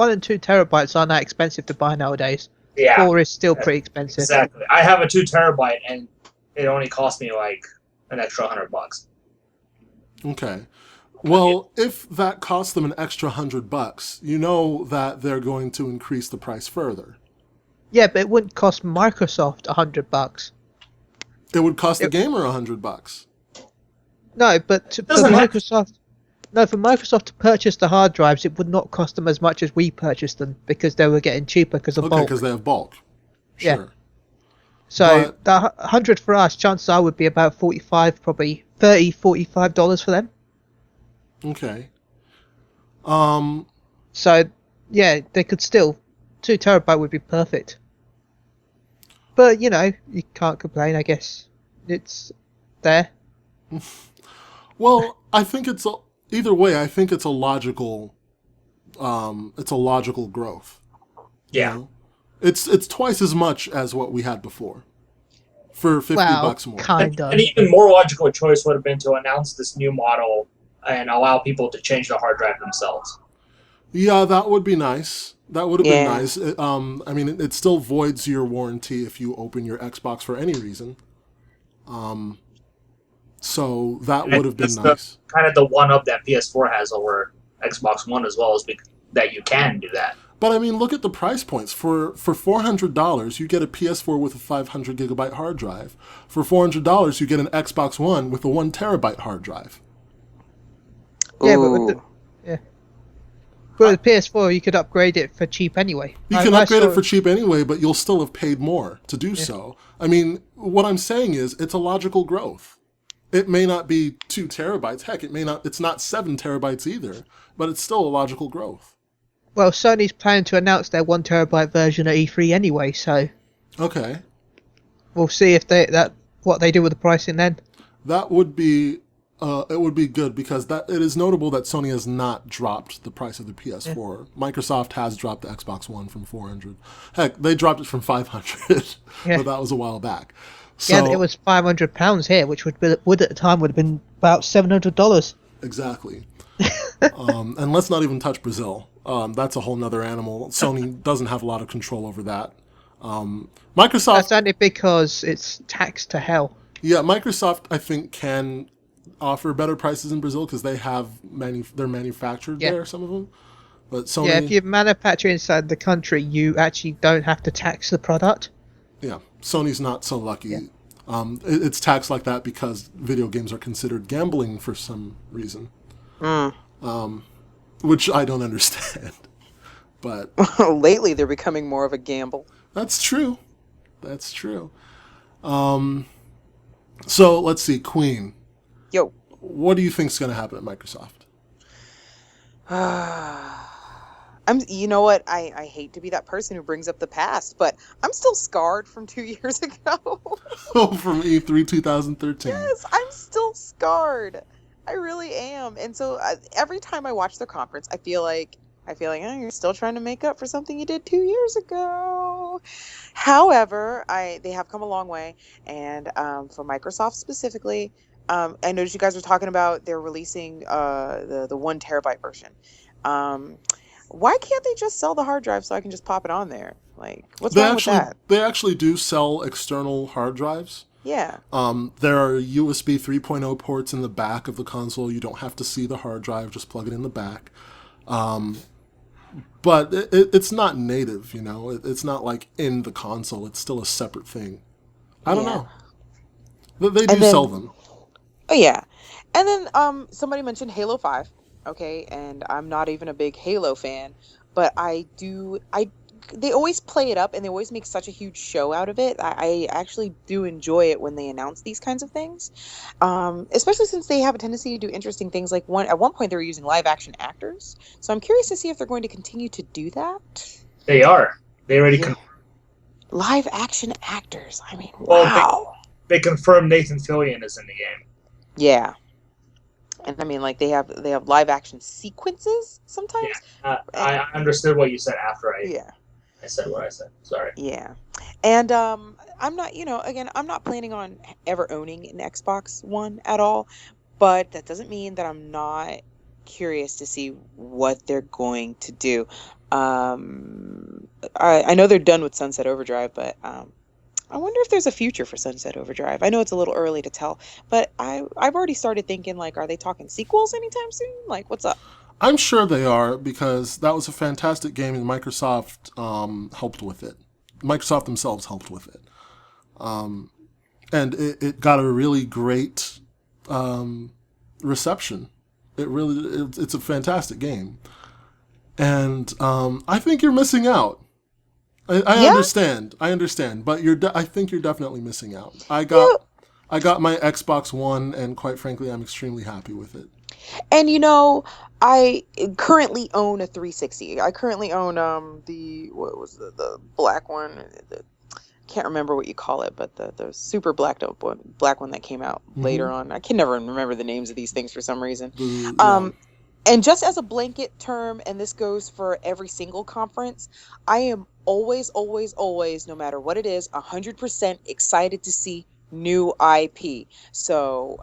and 2 terabytes aren't that expensive to buy nowadays. Yeah. 4 is still pretty expensive. Exactly. I have a 2 terabyte, and it only cost me like an extra $100. Okay. Well, if that costs them an extra $100, you know that they're going to increase the price further. Yeah, but it wouldn't cost Microsoft $100. It would cost the gamer $100. No, but for Microsoft to purchase the hard drives, it would not cost them as much as we purchased them because they were getting cheaper because of bulk. Okay, because they have bulk. Sure. Yeah. So the 100 for us, chances are would be about $45, probably $45 for them. Okay. So yeah, they could still 2 terabyte would be perfect. But you know, you can't complain. I guess it's there. Well, I think either way. I think it's a logical growth. Yeah. You know? It's twice as much as what we had before. For $50 more. Kinda. An even more logical choice would have been to announce this new model and allow people to change the hard drive themselves. Yeah, that would be nice. That would have been nice. I mean, it still voids your warranty if you open your Xbox for any reason. So that And I would have think been that's the nice. kind of the one up that PS4 has over Xbox One as well, is that you can do that. But I mean, look at the price points. For $400, you get a PS4 with a 500 gigabyte hard drive. For $400, you get an Xbox One with a 1 terabyte hard drive. Yeah, but with Ooh. the PS4, you could upgrade it for cheap anyway. You can upgrade it for cheap anyway, but you'll still have paid more to do so. I mean, what I'm saying is, it's a logical growth. It may not be 2 terabytes. Heck, it's not 7 terabytes either, but it's still a logical growth. Well, Sony's planning to announce their 1 terabyte version at E3 anyway, so Okay. we'll see if what they do with the pricing then. That would be it would be good, because it is notable that Sony has not dropped the price of the PS4. Yeah. Microsoft has dropped the Xbox One from $400. Heck, they dropped it from $500, but that was a while back. So, yeah, it was £500 here, which would at the time would have been about $700. Exactly. And let's not even touch Brazil. That's a whole nother animal. Sony doesn't have a lot of control over that. Microsoft... That's only because it's taxed to hell. Yeah, Microsoft, I think, can offer better prices in Brazil because they have they're manufactured there, some of them. But Sony... Yeah, if you manufacture inside the country, you actually don't have to tax the product. Yeah, Sony's not so lucky. Yeah. It's taxed like that because video games are considered gambling for some reason. Which I don't understand. But lately they're becoming more of a gamble. That's true. That's true. So let's see, Queen. Yo. What do you think's going to happen at Microsoft? You know what? I hate to be that person who brings up the past, but I'm still scarred from 2 years ago. From E3 2013. Yes, I'm still scarred. I really am. And so every time I watch the conference, I feel like, oh, you're still trying to make up for something you did 2 years ago. However, they have come a long way. And for Microsoft specifically, I noticed you guys were talking about they're releasing the 1 terabyte version. Why can't they just sell the hard drive so I can just pop it on there? Like, what's wrong with that? They actually do sell external hard drives. Yeah. There are USB 3.0 ports in the back of the console. You don't have to see the hard drive, just plug it in the back. But it's not native, you know? It's not like in the console. It's still a separate thing. I don't know. They do sell them. Oh, yeah. And then somebody mentioned Halo 5. Okay, and I'm not even a big Halo fan, but they always play it up and they always make such a huge show out of it. I actually do enjoy it when they announce these kinds of things, especially since they have a tendency to do interesting things. Like at one point they were using live action actors, so I'm curious to see if they're going to continue to do that. They are. They already live action actors. I mean, wow. They confirmed Nathan Fillion is in the game. Yeah. And I mean, like they have live action sequences sometimes. Yeah, I understood what you said after I said what I said. Sorry. Yeah, and I'm not, again, I'm not planning on ever owning an Xbox One at all, but that doesn't mean that I'm not curious to see what they're going to do. I know they're done with Sunset Overdrive, but I wonder if there's a future for Sunset Overdrive. I know it's a little early to tell, but I've already started thinking, like, are they talking sequels anytime soon? Like, what's up? I'm sure they are, because that was a fantastic game and Microsoft helped with it. Microsoft themselves helped with it. And it got a really great reception. It's a fantastic game. And I think you're missing out. I understand, but I think you're definitely missing out. I got my Xbox One, and quite frankly, I'm extremely happy with it. And I currently own a 360. I currently own the black one. Can't remember what you call it, but the super black one that came out later on. I can never remember the names of these things for some reason. And just as a blanket term, and this goes for every single conference, I am always, always, always, no matter what it is, 100% excited to see new IP. So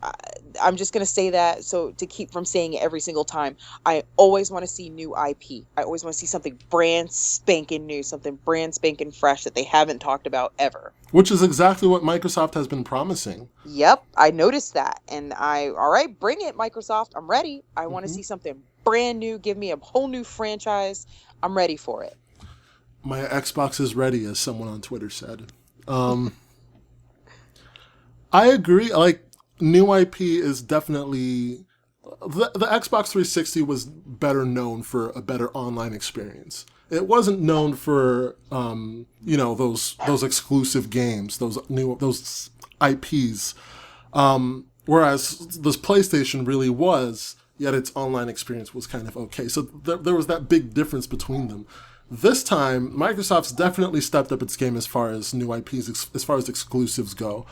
I'm just going to say that so to keep from saying it every single time. I always want to see new IP. I always want to see something brand spanking new, something brand spanking fresh that they haven't talked about ever. Which is exactly what Microsoft has been promising. Yep, I noticed that. And all right, bring it, Microsoft. I'm ready. I want to see something brand new. Give me a whole new franchise. I'm ready for it. My Xbox is ready, as someone on Twitter said. I agree. Like, new IP is definitely... The Xbox 360 was better known for a better online experience. It wasn't known for, those exclusive games, those IPs. Whereas this PlayStation really was, yet its online experience was kind of okay. So there was that big difference between them. This time, Microsoft's definitely stepped up its game as far as new IPs, as far as exclusives go.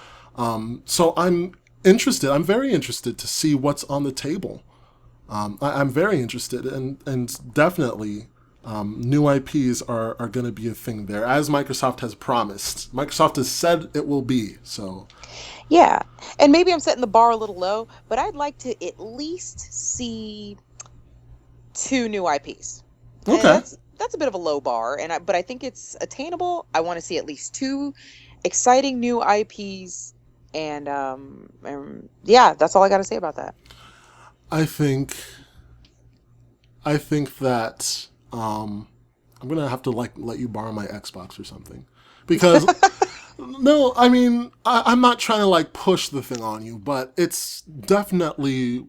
So I'm interested. I'm very interested to see what's on the table. I'm very interested, and definitely new IPs are going to be a thing there, as Microsoft has promised. Microsoft has said it will be. So, yeah, and maybe I'm setting the bar a little low, but I'd like to at least see 2 new IPs. Okay. That's a bit of a low bar, but I think it's attainable. I want to see at least 2 exciting new IPs, and yeah, that's all I got to say about that. I think that I'm gonna have to let you borrow my Xbox or something, because no, I mean I'm not trying to push the thing on you, but it's definitely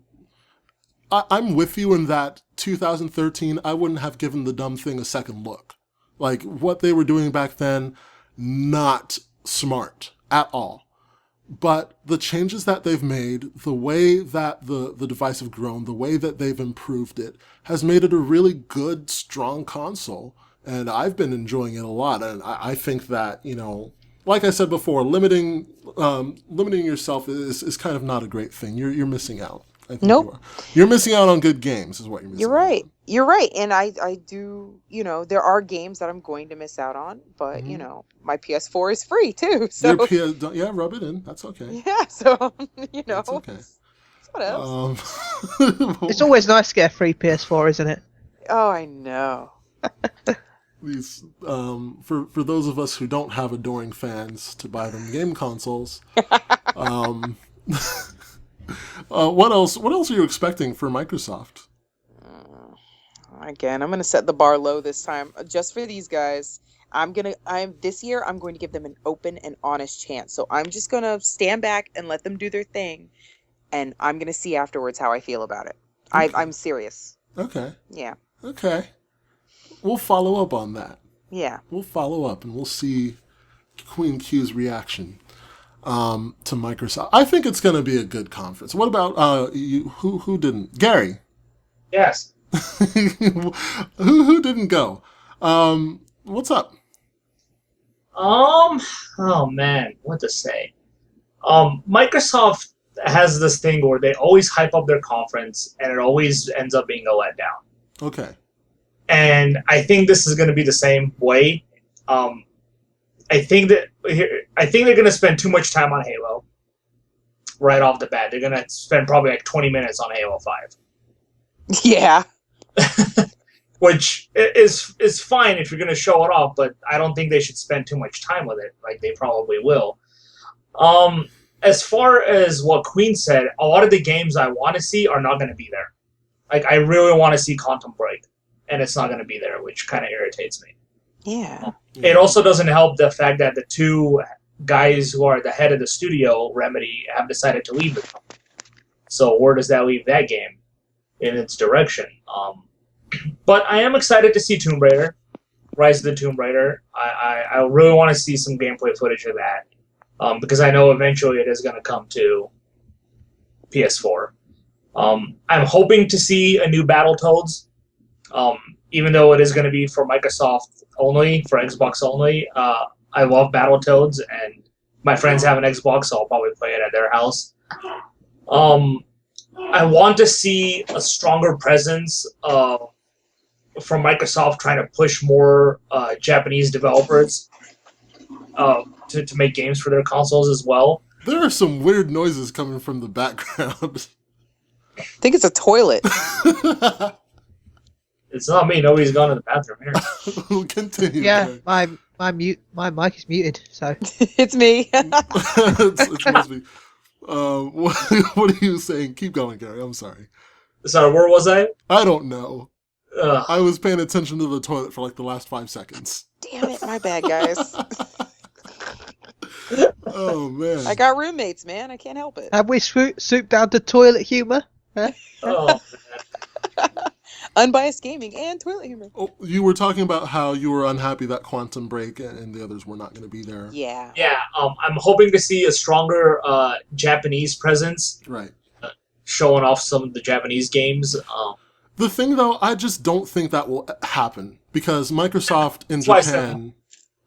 I'm with you in that 2013 I wouldn't have given the dumb thing a second look. Like, what they were doing back then, not smart at all. But the changes that they've made, the way that the device have grown, the way that they've improved it, has made it a really good, strong console. And I've been enjoying it a lot. And I think that, like I said before, limiting yourself is kind of not a great thing. You're missing out. I think Nope. you are. You're missing out on good games, is what you're missing You're right. out on. You're right. And I do, there are games that I'm going to miss out on, but, my PS4 is free too. So, Yeah, rub it in. That's okay. yeah. So, That's okay. What else? It's always nice to get a free PS4, isn't it? Oh, I know. These for those of us who don't have adoring fans to buy them game consoles. What else are you expecting for Microsoft? Again, I'm gonna set the bar low this time, just for these guys. This year I'm going to give them an open and honest chance. So I'm just gonna stand back and let them do their thing, and I'm gonna see afterwards how I feel about it. Okay. I'm serious. Okay. Yeah. Okay. We'll follow up on that. Yeah. We'll follow up and we'll see QueenQ's reaction to Microsoft. I think it's going to be a good conference. What about you? Who didn't? Garri. Yes. who didn't go? What's up? Oh man, what to say? Microsoft has this thing where they always hype up their conference, and it always ends up being a letdown. Okay. And I think this is going to be the same way. I think they're going to spend too much time on Halo right off the bat. They're going to spend probably 20 minutes on Halo 5. Yeah. Which is fine if you're going to show it off, but I don't think they should spend too much time with it, like they probably will. As far as what Queen said, a lot of the games I want to see are not going to be there. Like, I really want to see Quantum Break, and it's not going to be there, which kind of irritates me. Yeah. It also doesn't help the fact that the 2 guys who are the head of the studio, Remedy, have decided to leave the company. So where does that leave that game in its direction? But I am excited to see Tomb Raider, Rise of the Tomb Raider. I really want to see some gameplay footage of that, because I know eventually it is going to come to PS4. I'm hoping to see a new Battletoads, even though it is going to be for Microsoft only, for Xbox only. I love Battletoads, and my friends have an Xbox, so I'll probably play it at their house. I want to see a stronger presence from Microsoft trying to push more Japanese developers to make games for their consoles as well. There are some weird noises coming from the background. I think it's a toilet. It's not me. Nobody's gone to the bathroom here. We'll continue. Yeah, Garri. my mic is muted, so It's me. It must be. What are you saying? Keep going, Garri. I'm sorry. Sorry, where was I? I don't know. Ugh. I was paying attention to the toilet for like the last 5 seconds. Damn it, my bad, guys. Oh, man. I got roommates, man. I can't help it. have we swooped down to toilet humor? Huh? Oh, Unbiased gaming and toilet humor. Oh, you were talking about how you were unhappy that Quantum Break and the others were not going to be there. Yeah. yeah. I'm hoping to see a stronger Japanese presence, Right. showing off some of the Japanese games. The thing, though, I just don't think that will happen because Microsoft in That's why I Japan...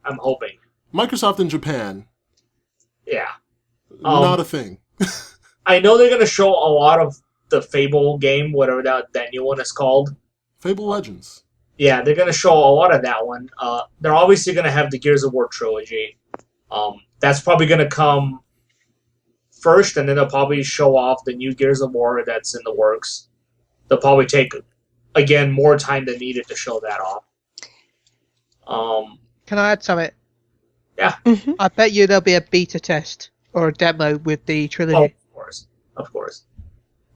I'm hoping. Microsoft in Japan, Yeah. not a thing. I know they're going to show a lot of the Fable game, whatever that new one is called. Fable Legends. Yeah, they're going to show a lot of that one. They're obviously going to have the Gears of War trilogy. That's probably going to come first, and then they'll probably show off the new Gears of War that's in the works. They'll probably take, again, more time than needed to show that off. Can I add something? Yeah. Mm-hmm. I bet you there'll be a beta test or a demo with the Oh, trilogy. of course.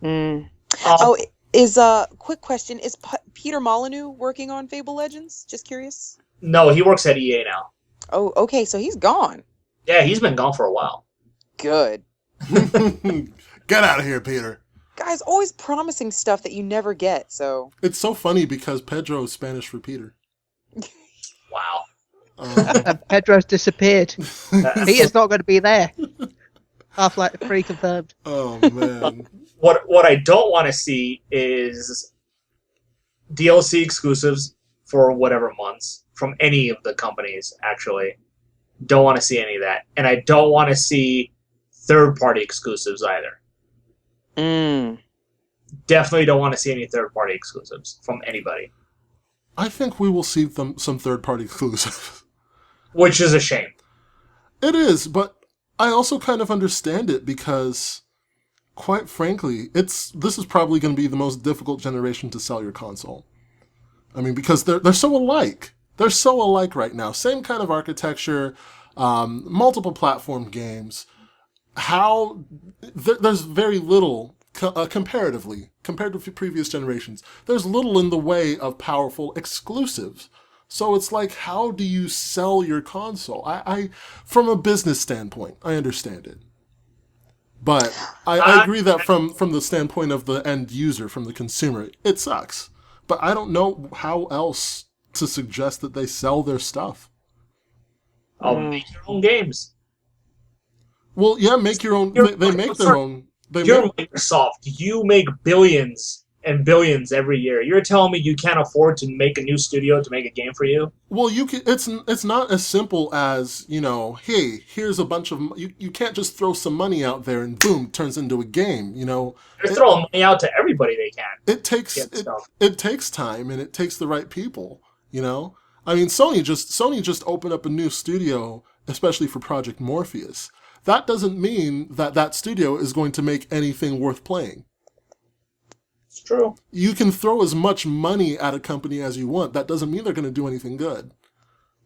Mm. Um, Quick question. Is Peter Molyneux working on Fable Legends? Just curious. No, he works at EA now. Oh, okay. So he's gone. Yeah, he's been gone for a while. Good. Get out of here, Peter. Guys, always promising stuff that you never get, so... It's so funny because Pedro is Spanish for Peter. Wow. And Pedro's disappeared. He is not going to be there. Half-Life 3 confirmed. Oh, man. What I don't want to see is DLC exclusives for whatever months from any of the companies, actually. Don't want to see any of that. And I don't want to see third-party exclusives either. Mm. Definitely don't want to see any third-party exclusives from anybody. I think we will see some third-party exclusives. Which is a shame. It is, but I also kind of understand it because, quite frankly, this is probably going to be the most difficult generation to sell your console. I mean, because they're so alike. They're so alike right now. Same kind of architecture, multiple platform games. There's very little, comparatively, compared to previous generations, there's little in the way of powerful exclusives. So it's like, how do you sell your console? I from a business standpoint, I understand it. But I agree that from the standpoint of the end user, from the consumer, it sucks. But I don't know how else to suggest that they sell their stuff. Make your own games. Well, yeah, make your own. They make their own. You're Microsoft. You make billions and billions every year. You're telling me you can't afford to make a new studio to make a game for you? Well, you can. It's not as simple as, hey, here's a bunch of. You can't just throw some money out there and boom, it turns into a game. They're throwing money out to everybody they can. It takes time and it takes the right people. I mean, Sony just opened up a new studio, especially for Project Morpheus. That doesn't mean that studio is going to make anything worth playing. It's true. You can throw as much money at a company as you want. That doesn't mean they're going to do anything good.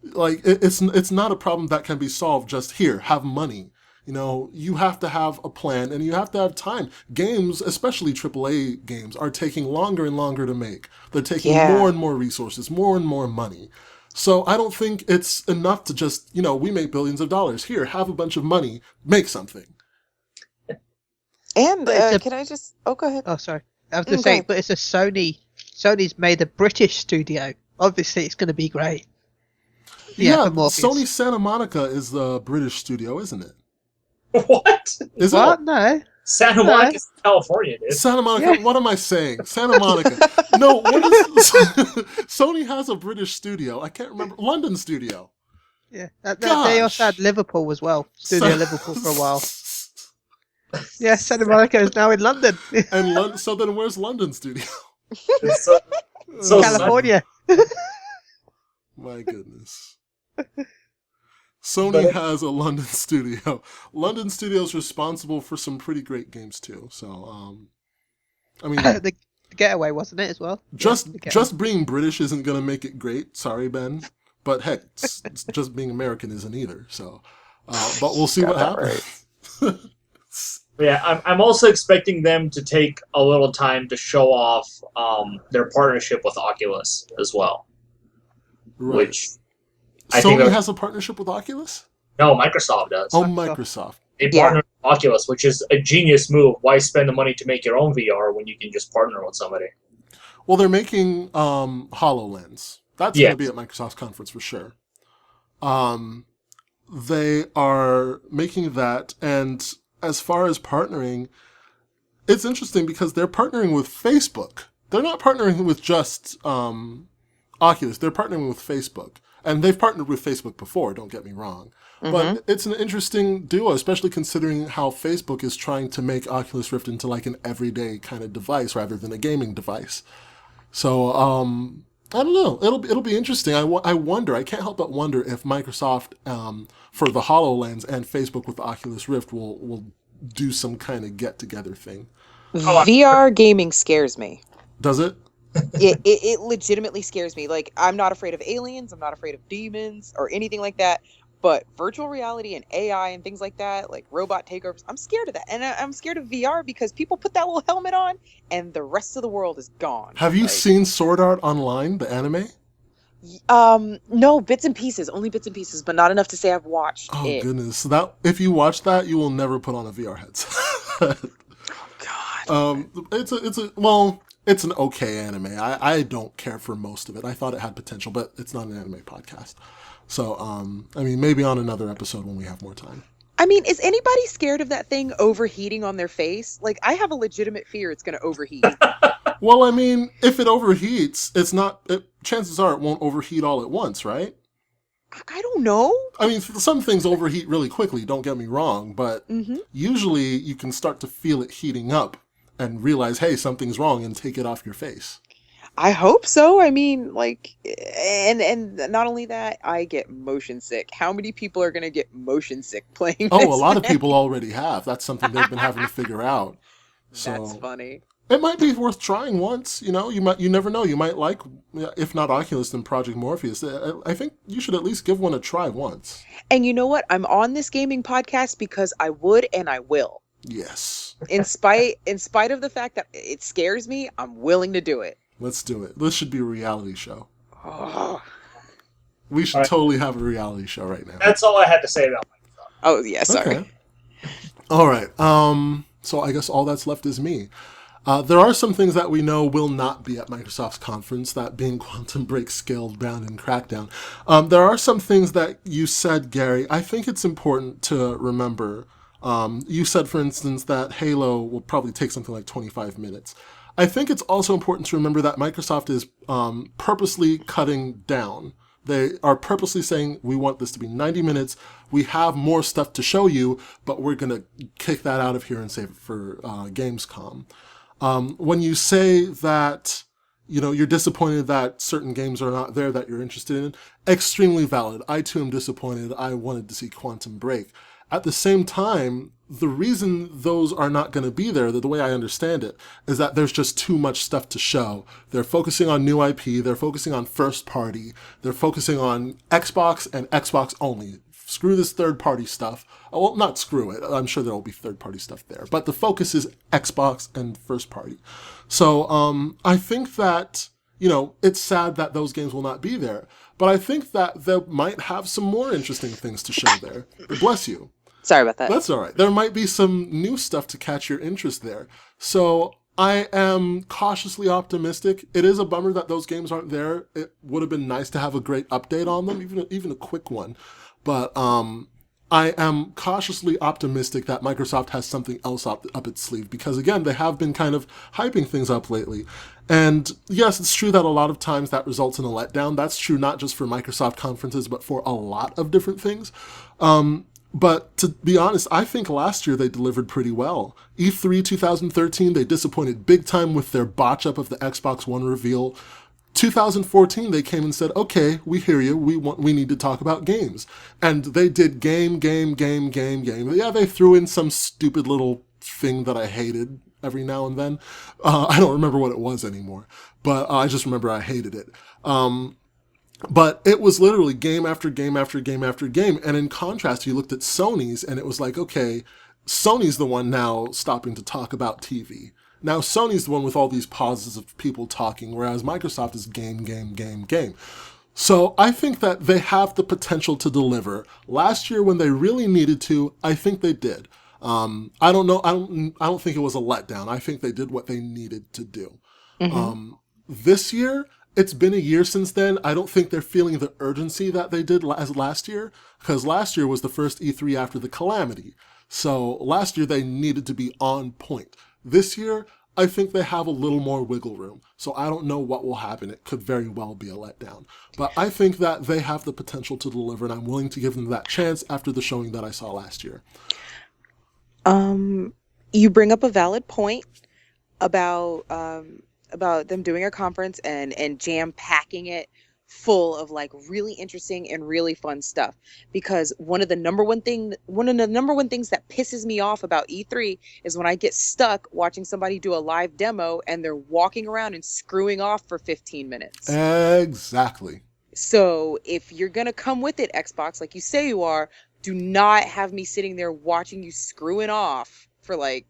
Like, it's not a problem that can be solved just here, have money. You have to have a plan and you have to have time. Games, especially AAA games, are taking longer and longer to make. They're taking more and more resources, more and more money. So I don't think it's enough to just, we make billions of dollars. Here, have a bunch of money, make something. And can I just... Oh, go ahead. Oh, sorry. I was just saying, but it's a Sony. Sony's made a British studio. Obviously, it's going to be great. Yeah, for Morpheus. Sony Santa Monica is the British studio, isn't it? What? Is What? it? No. Santa Monica's California, dude. Santa Monica, What am I saying? Santa Monica. No, what is... Sony has a British studio. I can't remember. London studio. Yeah. They also had Liverpool as well. Studio Liverpool for a while. Yeah, Santa Monica is now in London. And so then where's London studio? It's so California. My goodness. Sony has a London studio. London studio's responsible for some pretty great games too. So, I mean, The Getaway, wasn't it, as well? just being British isn't gonna make it great. Sorry, Ben, but heck, it's just being American isn't either. So, but we'll see what happens. Yeah, I'm also expecting them to take a little time to show off their partnership with Oculus as well. Right. Which Sony has a partnership with Oculus? No, Microsoft does. Oh, Microsoft. They partner with Oculus, which is a genius move. Why spend the money to make your own VR when you can just partner with somebody? Well, they're making HoloLens. That's going to be at Microsoft's conference for sure. They are making that, and as far as partnering, it's interesting because they're partnering with Facebook. They're not partnering with just Oculus. They're partnering with Facebook. And they've partnered with Facebook before, don't get me wrong. But it's an interesting duo, especially considering how Facebook is trying to make Oculus Rift into like an everyday kind of device rather than a gaming device. So, I don't know. It'll be interesting. I wonder, I can't help but wonder if Microsoft, for the HoloLens and Facebook with the Oculus Rift will do some kind of get-together thing. VR gaming scares me. Does it? It legitimately scares me. Like, I'm not afraid of aliens, I'm not afraid of demons or anything like that, but virtual reality and AI and things like that, like robot takeovers, I'm scared of that. And I'm scared of VR because people put that little helmet on and the rest of the world is gone. Have you seen Sword Art Online, the anime? No, bits and pieces, only bits and pieces, but not enough to say I've watched it. Oh goodness, that if you watch that, you will never put on a VR headset. Oh God. It's an okay anime. I don't care for most of it. I thought it had potential, but it's not an anime podcast. So, I mean, maybe on another episode when we have more time. I mean, is anybody scared of that thing overheating on their face? Like, I have a legitimate fear it's going to overheat. Well, I mean, if it overheats, chances are it won't overheat all at once, right? I don't know. I mean, some things overheat really quickly, don't get me wrong, but usually you can start to feel it heating up and realize, hey, something's wrong, and take it off your face. I hope so. I mean, like, and not only that, I get motion sick. How many people are going to get motion sick playing this? Oh, a lot of people already have. That's something they've been having to figure out. So, that's funny. It might be worth trying once, you know. You never know. You might like, if not Oculus, then Project Morpheus. I think you should at least give one a try once. And you know what? I'm on this gaming podcast because I would and I will. Yes. In spite of the fact that it scares me, I'm willing to do it. Let's do it. This should be a reality show. Oh. We should totally have a reality show right now. That's all I had to say about Microsoft. Oh, yeah, sorry. Okay. All right. So I guess all that's left is me. There are some things that we know will not be at Microsoft's conference, that being Quantum Break, Scaled Down, and Crackdown. There are some things that you said, Garri. I think it's important to remember. You said, for instance, that Halo will probably take something like 25 minutes. I think it's also important to remember that Microsoft is purposely cutting down. They are purposely saying, we want this to be 90 minutes. We have more stuff to show you, but we're going to kick that out of here and save it for Gamescom. When you say that, you're disappointed that certain games are not there that you're interested in, extremely valid. I too am disappointed. I wanted to see Quantum Break. At the same time, the reason those are not going to be there, the way I understand it, is that there's just too much stuff to show. They're focusing on new IP, they're focusing on first party, they're focusing on Xbox and Xbox only. Screw this third party stuff. Well, not screw it. I'm sure there will be third party stuff there, but the focus is Xbox and first party. So I think that, it's sad that those games will not be there, but I think that they might have some more interesting things to show there. Bless you. Sorry about that. That's all right. There might be some new stuff to catch your interest there. So I am cautiously optimistic. It is a bummer that those games aren't there. It would have been nice to have a great update on them, even a quick one. But I am cautiously optimistic that Microsoft has something else up its sleeve because, again, they have been kind of hyping things up lately. And yes, it's true that a lot of times that results in a letdown. That's true not just for Microsoft conferences, but for a lot of different things. But to be honest, I think last year they delivered pretty well. E3 2013, they disappointed big time with their botch up of the Xbox One reveal. 2014, they came and said, okay, we hear you. We need to talk about games. And they did game. Yeah, they threw in some stupid little thing that I hated every now and then. I don't remember what it was anymore, but I just remember I hated it. But it was literally game after game after game after game. And in contrast, you looked at Sony's and it was like, okay, Sony's the one now stopping to talk about TV. Now Sony's the one with all these pauses of people talking, whereas Microsoft is game. So I think that they have the potential to deliver. Last year when they really needed to, I think they did. I don't know. I don't think it was a letdown. I think they did what they needed to do. This year, it's been a year since then. I don't think they're feeling the urgency that they did as last year, because last year was the first E3 after the calamity. So last year they needed to be on point. This year, I think they have a little more wiggle room. So I don't know what will happen. It could very well be a letdown. But I think that they have the potential to deliver, and I'm willing to give them that chance after the showing that I saw last year. You bring up a valid point about them doing a conference and jam packing it full of like really interesting and really fun stuff, because one of the number one things that pisses me off about E3 is when I get stuck watching somebody do a live demo and they're walking around and screwing off for 15 minutes. Exactly. So if you're gonna come with it, Xbox, like you say you are, do not have me sitting there watching you screwing off for like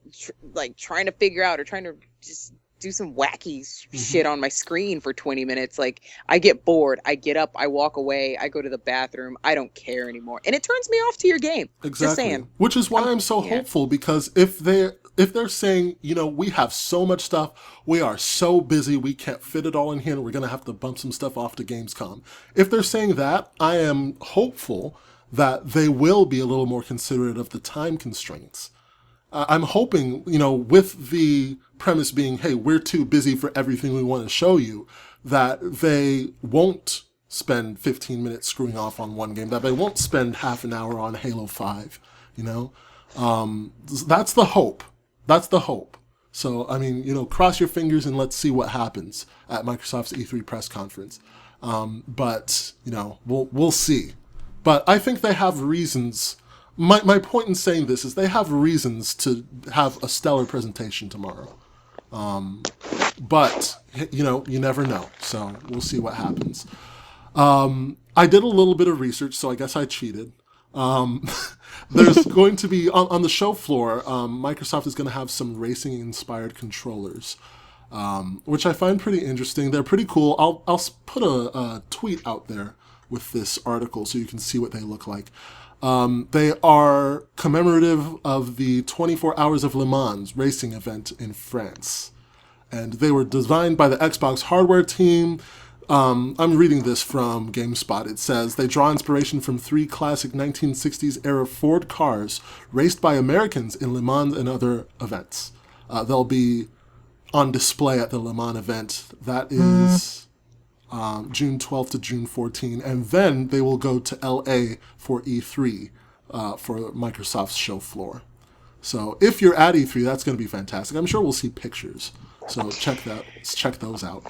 trying to figure out or trying to just do some wacky shit on my screen for 20 minutes. Like, I get bored. I get up. I walk away. I go to the bathroom. I don't care anymore. And it turns me off to your game. Exactly. Just saying. Which is why I'm so hopeful, because if they're saying, you know, we have so much stuff, we are so busy, we can't fit it all in here, and we're going to have to bump some stuff off to Gamescom. If they're saying that, I am hopeful that they will be a little more considerate of the time constraints. I'm hoping, you know, with the premise being, hey, we're too busy for everything we want to show you, that they won't spend 15 minutes screwing off on one game, that they won't spend half an hour on Halo 5, you know? That's the hope. That's the hope. So, I mean, you know, cross your fingers and let's see what happens at Microsoft's E3 press conference. But, you know, we'll see. But I think they have reasons. My point in saying this is they have reasons to have a stellar presentation tomorrow. But, you know, you never know. So we'll see what happens. I did a little bit of research, so I guess I cheated. There's going to be, on the show floor, Microsoft is going to have some racing-inspired controllers, which I find pretty interesting. They're pretty cool. I'll put a tweet out there with this article so you can see what they look like. They are commemorative of the 24 Hours of Le Mans racing event in France. And they were designed by the Xbox hardware team. I'm reading this from GameSpot. It says, they draw inspiration from 3 classic 1960s era Ford cars raced by Americans in Le Mans and other events. They'll be on display at the Le Mans event. That is June 12th to June 14th. And then they will go to LA for E3 for Microsoft's show floor. So if you're at E3, that's going to be fantastic. I'm sure we'll see pictures. So check those out.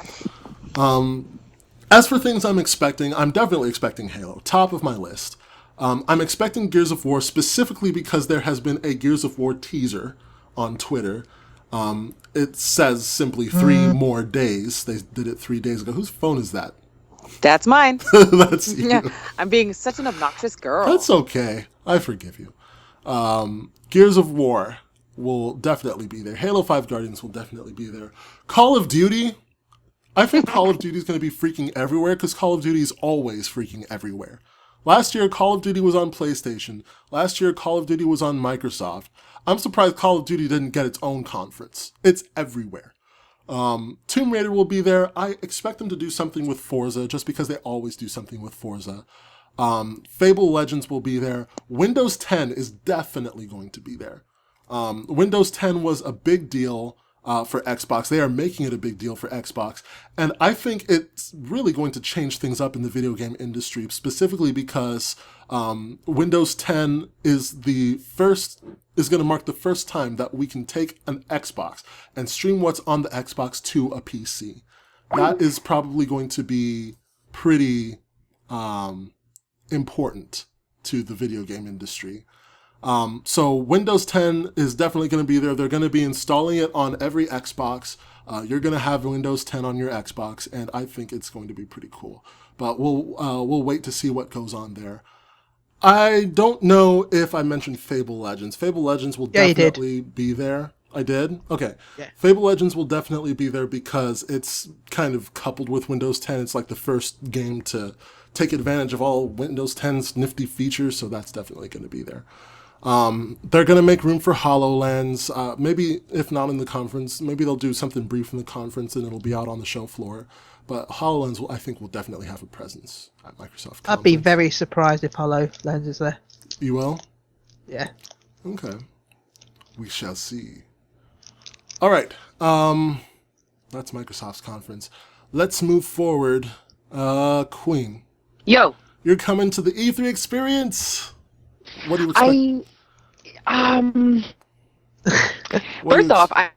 As for things I'm expecting, I'm definitely expecting Halo, top of my list. I'm expecting Gears of War specifically because there has been a Gears of War teaser on Twitter. It says simply 3 more days. They did it 3 days ago. Whose phone is that? That's mine. That's you. Yeah, I'm being such an obnoxious girl. That's okay. I forgive you. Gears of War will definitely be there. Halo 5 Guardians will definitely be there. Call of Duty, I think Call of Duty is going to be freaking everywhere because Call of Duty is always freaking everywhere. Last year, Call of Duty was on PlayStation. Last year, Call of Duty was on Microsoft. I'm surprised Call of Duty didn't get its own conference. It's everywhere. Tomb Raider will be there. I expect them to do something with Forza just because they always do something with Forza. Fable Legends will be there. Windows 10 is definitely going to be there. Windows 10 was a big deal for Xbox. They are making it a big deal for Xbox. And I think it's really going to change things up in the video game industry, specifically because Windows 10 is going to mark the first time that we can take an Xbox and stream what's on the Xbox to a PC. that is probably going to be pretty important to the video game industry. So Windows 10 is definitely going to be there. They're going to be installing it on every Xbox. You're going to have Windows 10 on your Xbox, and I think it's going to be pretty cool. But we'll wait to see what goes on there. I don't know if I mentioned Fable Legends. Fable Legends will definitely be there. I did? Okay. Yeah. Fable Legends will definitely be there because it's kind of coupled with Windows 10. It's like the first game to take advantage of all Windows 10's nifty features, so that's definitely going to be there. They're going to make room for HoloLens. Maybe, if not in the conference, maybe they'll do something brief in the conference and it'll be out on the show floor. But HoloLens, I think, will definitely have a presence at Microsoft conference. I'd be very surprised if HoloLens is there. You will? Yeah. Okay. We shall see. All right. That's Microsoft's conference. Let's move forward. Queen. Yo. You're coming to the E3 experience. What do you expect? First off, I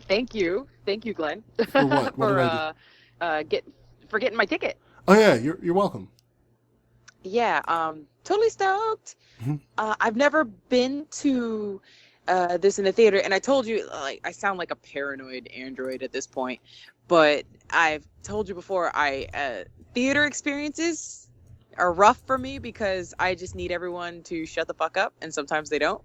thank you, Glenn, for what? What for getting my ticket. Oh yeah, you're welcome. Yeah, totally stoked. Mm-hmm. I've never been to this in the theater, and I told you, like, I sound like a paranoid android at this point, but I've told you before, theater experiences are rough for me because I just need everyone to shut the fuck up, and sometimes they don't.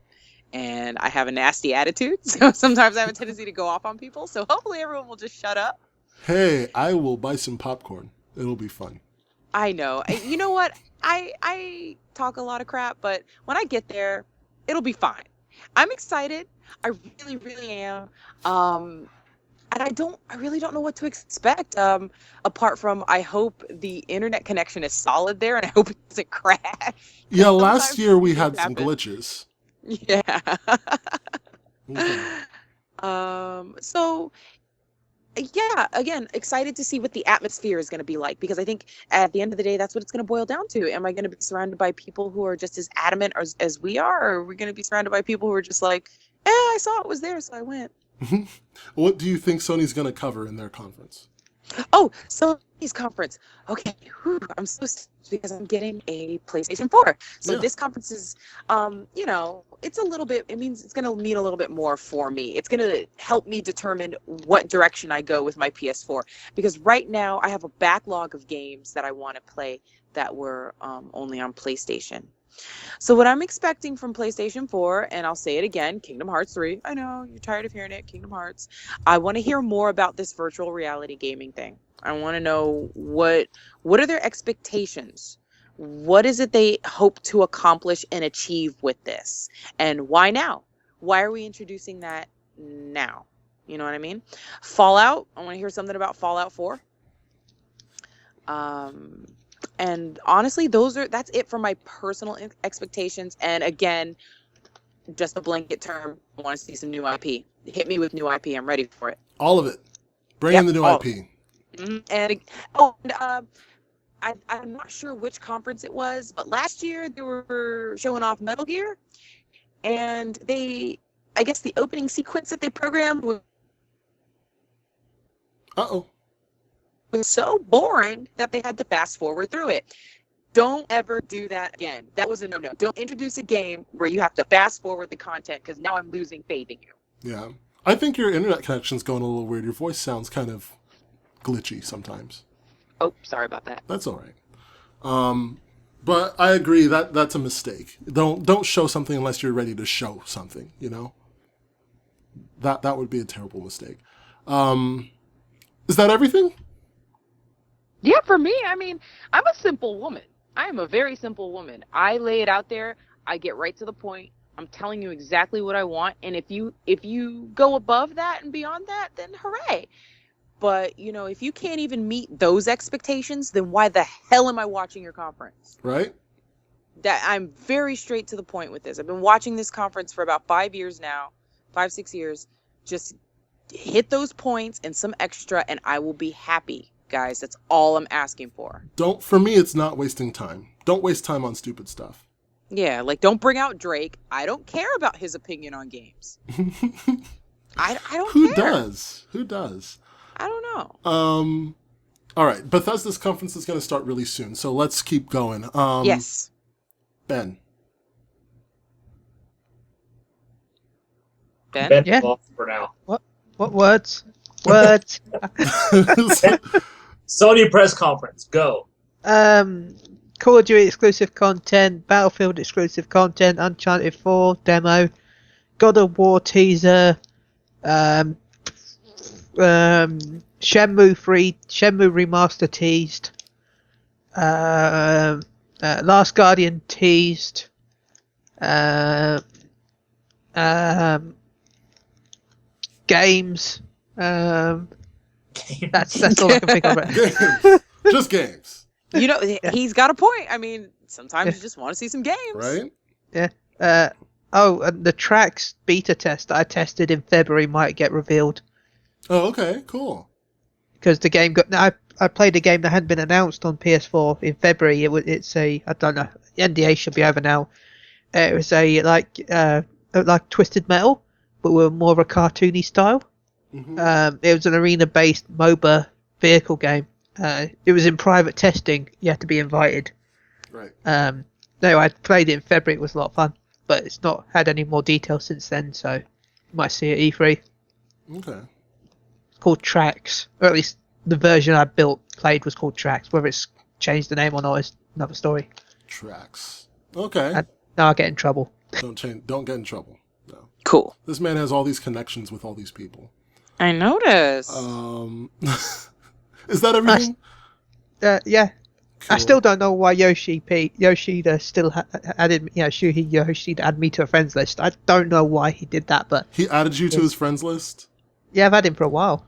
And I have a nasty attitude, so sometimes I have a tendency to go off on people. So hopefully everyone will just shut up. Hey, I will buy some popcorn. It'll be fun. I know. You know what? I talk a lot of crap, but when I get there, it'll be fine. I'm excited. I really, really am. And I really don't know what to expect. Apart from, I hope the internet connection is solid there, and I hope it doesn't crash. Yeah, last year we had some glitches. Yeah. Okay. So, yeah, again, excited to see what the atmosphere is going to be like, because I think at the end of the day, that's what it's going to boil down to. Am I going to be surrounded by people who are just as adamant as we are, or are we going to be surrounded by people who are just like, I saw it was there, so I went. What do you think Sony's going to cover in their conference? Oh, Sony's conference. Okay, I'm so stoked because I'm getting a PlayStation 4. So Yeah. this conference is, it's a little bit, it means it's going to mean a little bit more for me. It's going to help me determine what direction I go with my PS4. Because right now I have a backlog of games that I want to play that were only on PlayStation. So what I'm expecting from PlayStation 4, and I'll say it again, Kingdom Hearts 3. I know, you're tired of hearing it, Kingdom Hearts. I want to hear more about this virtual reality gaming thing. I want to know what are their expectations? What is it they hope to accomplish and achieve with this? And why now? Why are we introducing that now? You know what I mean? Fallout, I want to hear something about Fallout 4. And honestly, that's it for my personal expectations. And again, just a blanket term, I want to see some new IP. Hit me with new IP. I'm ready for it. All of it. Bring in the new IP. Mm-hmm. I'm not sure which conference it was, but last year they were showing off Metal Gear, and I guess the opening sequence that they programmed was so boring that they had to fast forward through it. Don't ever do that again. That was a no-no. Don't introduce a game where you have to fast forward the content, because now I'm losing faith in you. Yeah. I think your internet connection's going a little weird. Your voice sounds kind of glitchy sometimes. Oh, sorry about that. That's all right. But I agree that that's a mistake. Don't show something unless you're ready to show something, you know? That would be a terrible mistake. Is that everything? Yeah, for me, I mean, I'm a simple woman. I am a very simple woman. I lay it out there. I get right to the point. I'm telling you exactly what I want. And if you go above that and beyond that, then hooray. But, if you can't even meet those expectations, then why the hell am I watching your conference? Right. That I'm very straight to the point with this. I've been watching this conference for about 5 years now, 5-6 years. Just hit those points and some extra, and I will be happy, guys. That's all I'm asking for. For me, it's not wasting time. Don't waste time on stupid stuff. Yeah, like, don't bring out Drake. I don't care about his opinion on games. I don't Who care. does? Who does? I don't know. All right, Bethesda's conference is going to start really soon, so let's keep going. Yes. Ben. Ben? Ben Yeah. off for now. What words? Words. Sony press conference. Go. Call of Duty exclusive content, Battlefield exclusive content, Uncharted 4 demo, God of War teaser, Shenmue 3, Shenmue remaster teased, Last Guardian teased, games. That's all I can think of. Games. Just games. You know, he's got a point. I mean, sometimes you just want to see some games. Right? Yeah. And the tracks beta test that I tested in February might get revealed. Oh, okay, cool. Because the game got. I played a game that hadn't been announced on PS4 in February. It's a, I don't know, NDA should be over now. It was a like Twisted Metal, but with more of a cartoony style. Mm-hmm. It was an arena-based MOBA vehicle game. It was in private testing. You had to be invited. Right. No, I played it in February. It was a lot of fun, but it's not had any more details since then. So you might see it at E3. Okay. It's called Tracks, or at least the version I played was called Tracks. Whether it's changed the name or not is another story. Tracks. Okay. Now I'll get in trouble. Don't get in trouble. No. Cool. This man has all these connections with all these people. I noticed. Is that everything? Yeah. Cool. I still don't know why Yoshida still added, Shuhei Yoshida added me to a friends list. I don't know why he did that, but He added you to his friends list? yeah, I've had him for a while.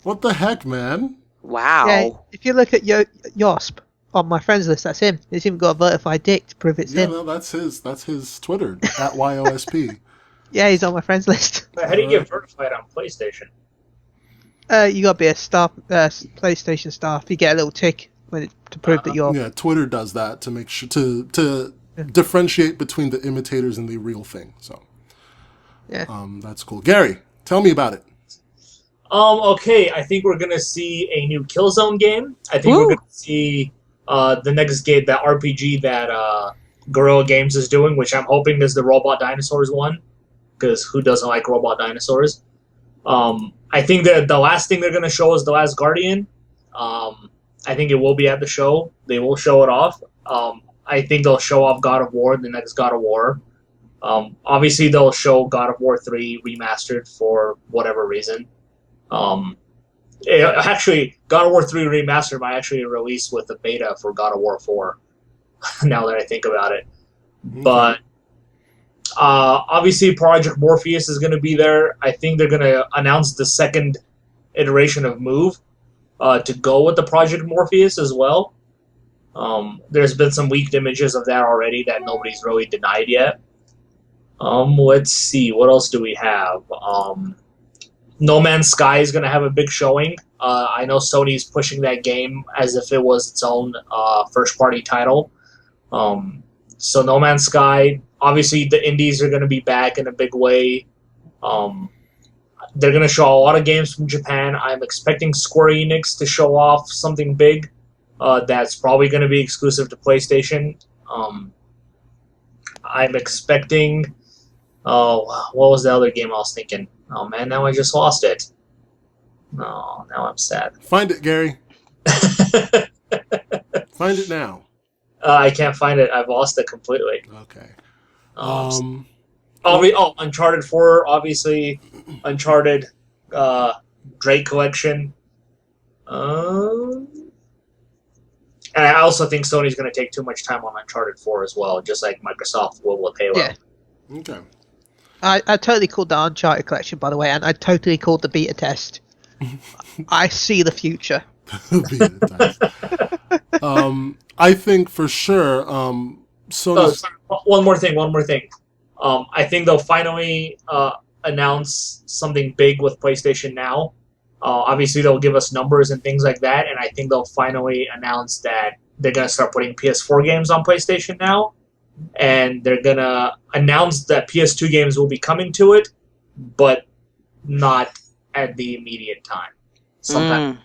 What the heck, man? Wow. Yeah, if you look at Yosp on my friends list, that's him. He's even got a verified dick to prove it's him. No, that's his Twitter, at YOSP. Yeah, he's on my friends list. How do you get verified on PlayStation? You gotta be a staff, PlayStation staff. You get a little tick to prove that you're. Yeah, Twitter does that to make sure to differentiate between the imitators and the real thing. So, Yeah. That's cool. Garri, tell me about it. Okay, I think we're gonna see a new Killzone game. I think we're gonna see the next game, that RPG that Guerrilla Games is doing, which I'm hoping is the Robot Dinosaurs one, because who doesn't like robot dinosaurs? I think that the last thing they're gonna show is The Last Guardian. I think it will be at the show. They will show it off. I think they'll show off God of War, the next God of War. Obviously, they'll show God of War 3 remastered for whatever reason. Actually, God of War 3 remastered might actually release with the beta for God of War 4, now that I think about it. Okay. But obviously, Project Morpheus is going to be there. I think they're going to announce the second iteration of Move to go with the Project Morpheus as well. There's been some leaked images of that already that nobody's really denied yet. Let's see, what else do we have? No Man's Sky is going to have a big showing. I know Sony's pushing that game as if it was its own first-party title. So No Man's Sky, obviously the indies are going to be back in a big way. They're going to show a lot of games from Japan. I'm expecting Square Enix to show off something big that's probably going to be exclusive to PlayStation. I'm expecting... what was the other game I was thinking? Oh man, now I just lost it. Oh, now I'm sad. Find it, Garri. Find it now. I can't find it. I've lost it completely. Okay. Uncharted 4, obviously. Uncharted Drake Collection. And I also think Sony's going to take too much time on Uncharted 4 as well, just like Microsoft will with Halo. Yeah. Okay. I totally called the Uncharted collection, by the way, and I totally called the beta test. I see the future. I think for sure Sony's... One more thing. I think they'll finally announce something big with PlayStation Now. Obviously, they'll give us numbers and things like that, and I think they'll finally announce that they're going to start putting PS4 games on PlayStation Now, and they're going to announce that PS2 games will be coming to it, but not at the immediate time. sometime.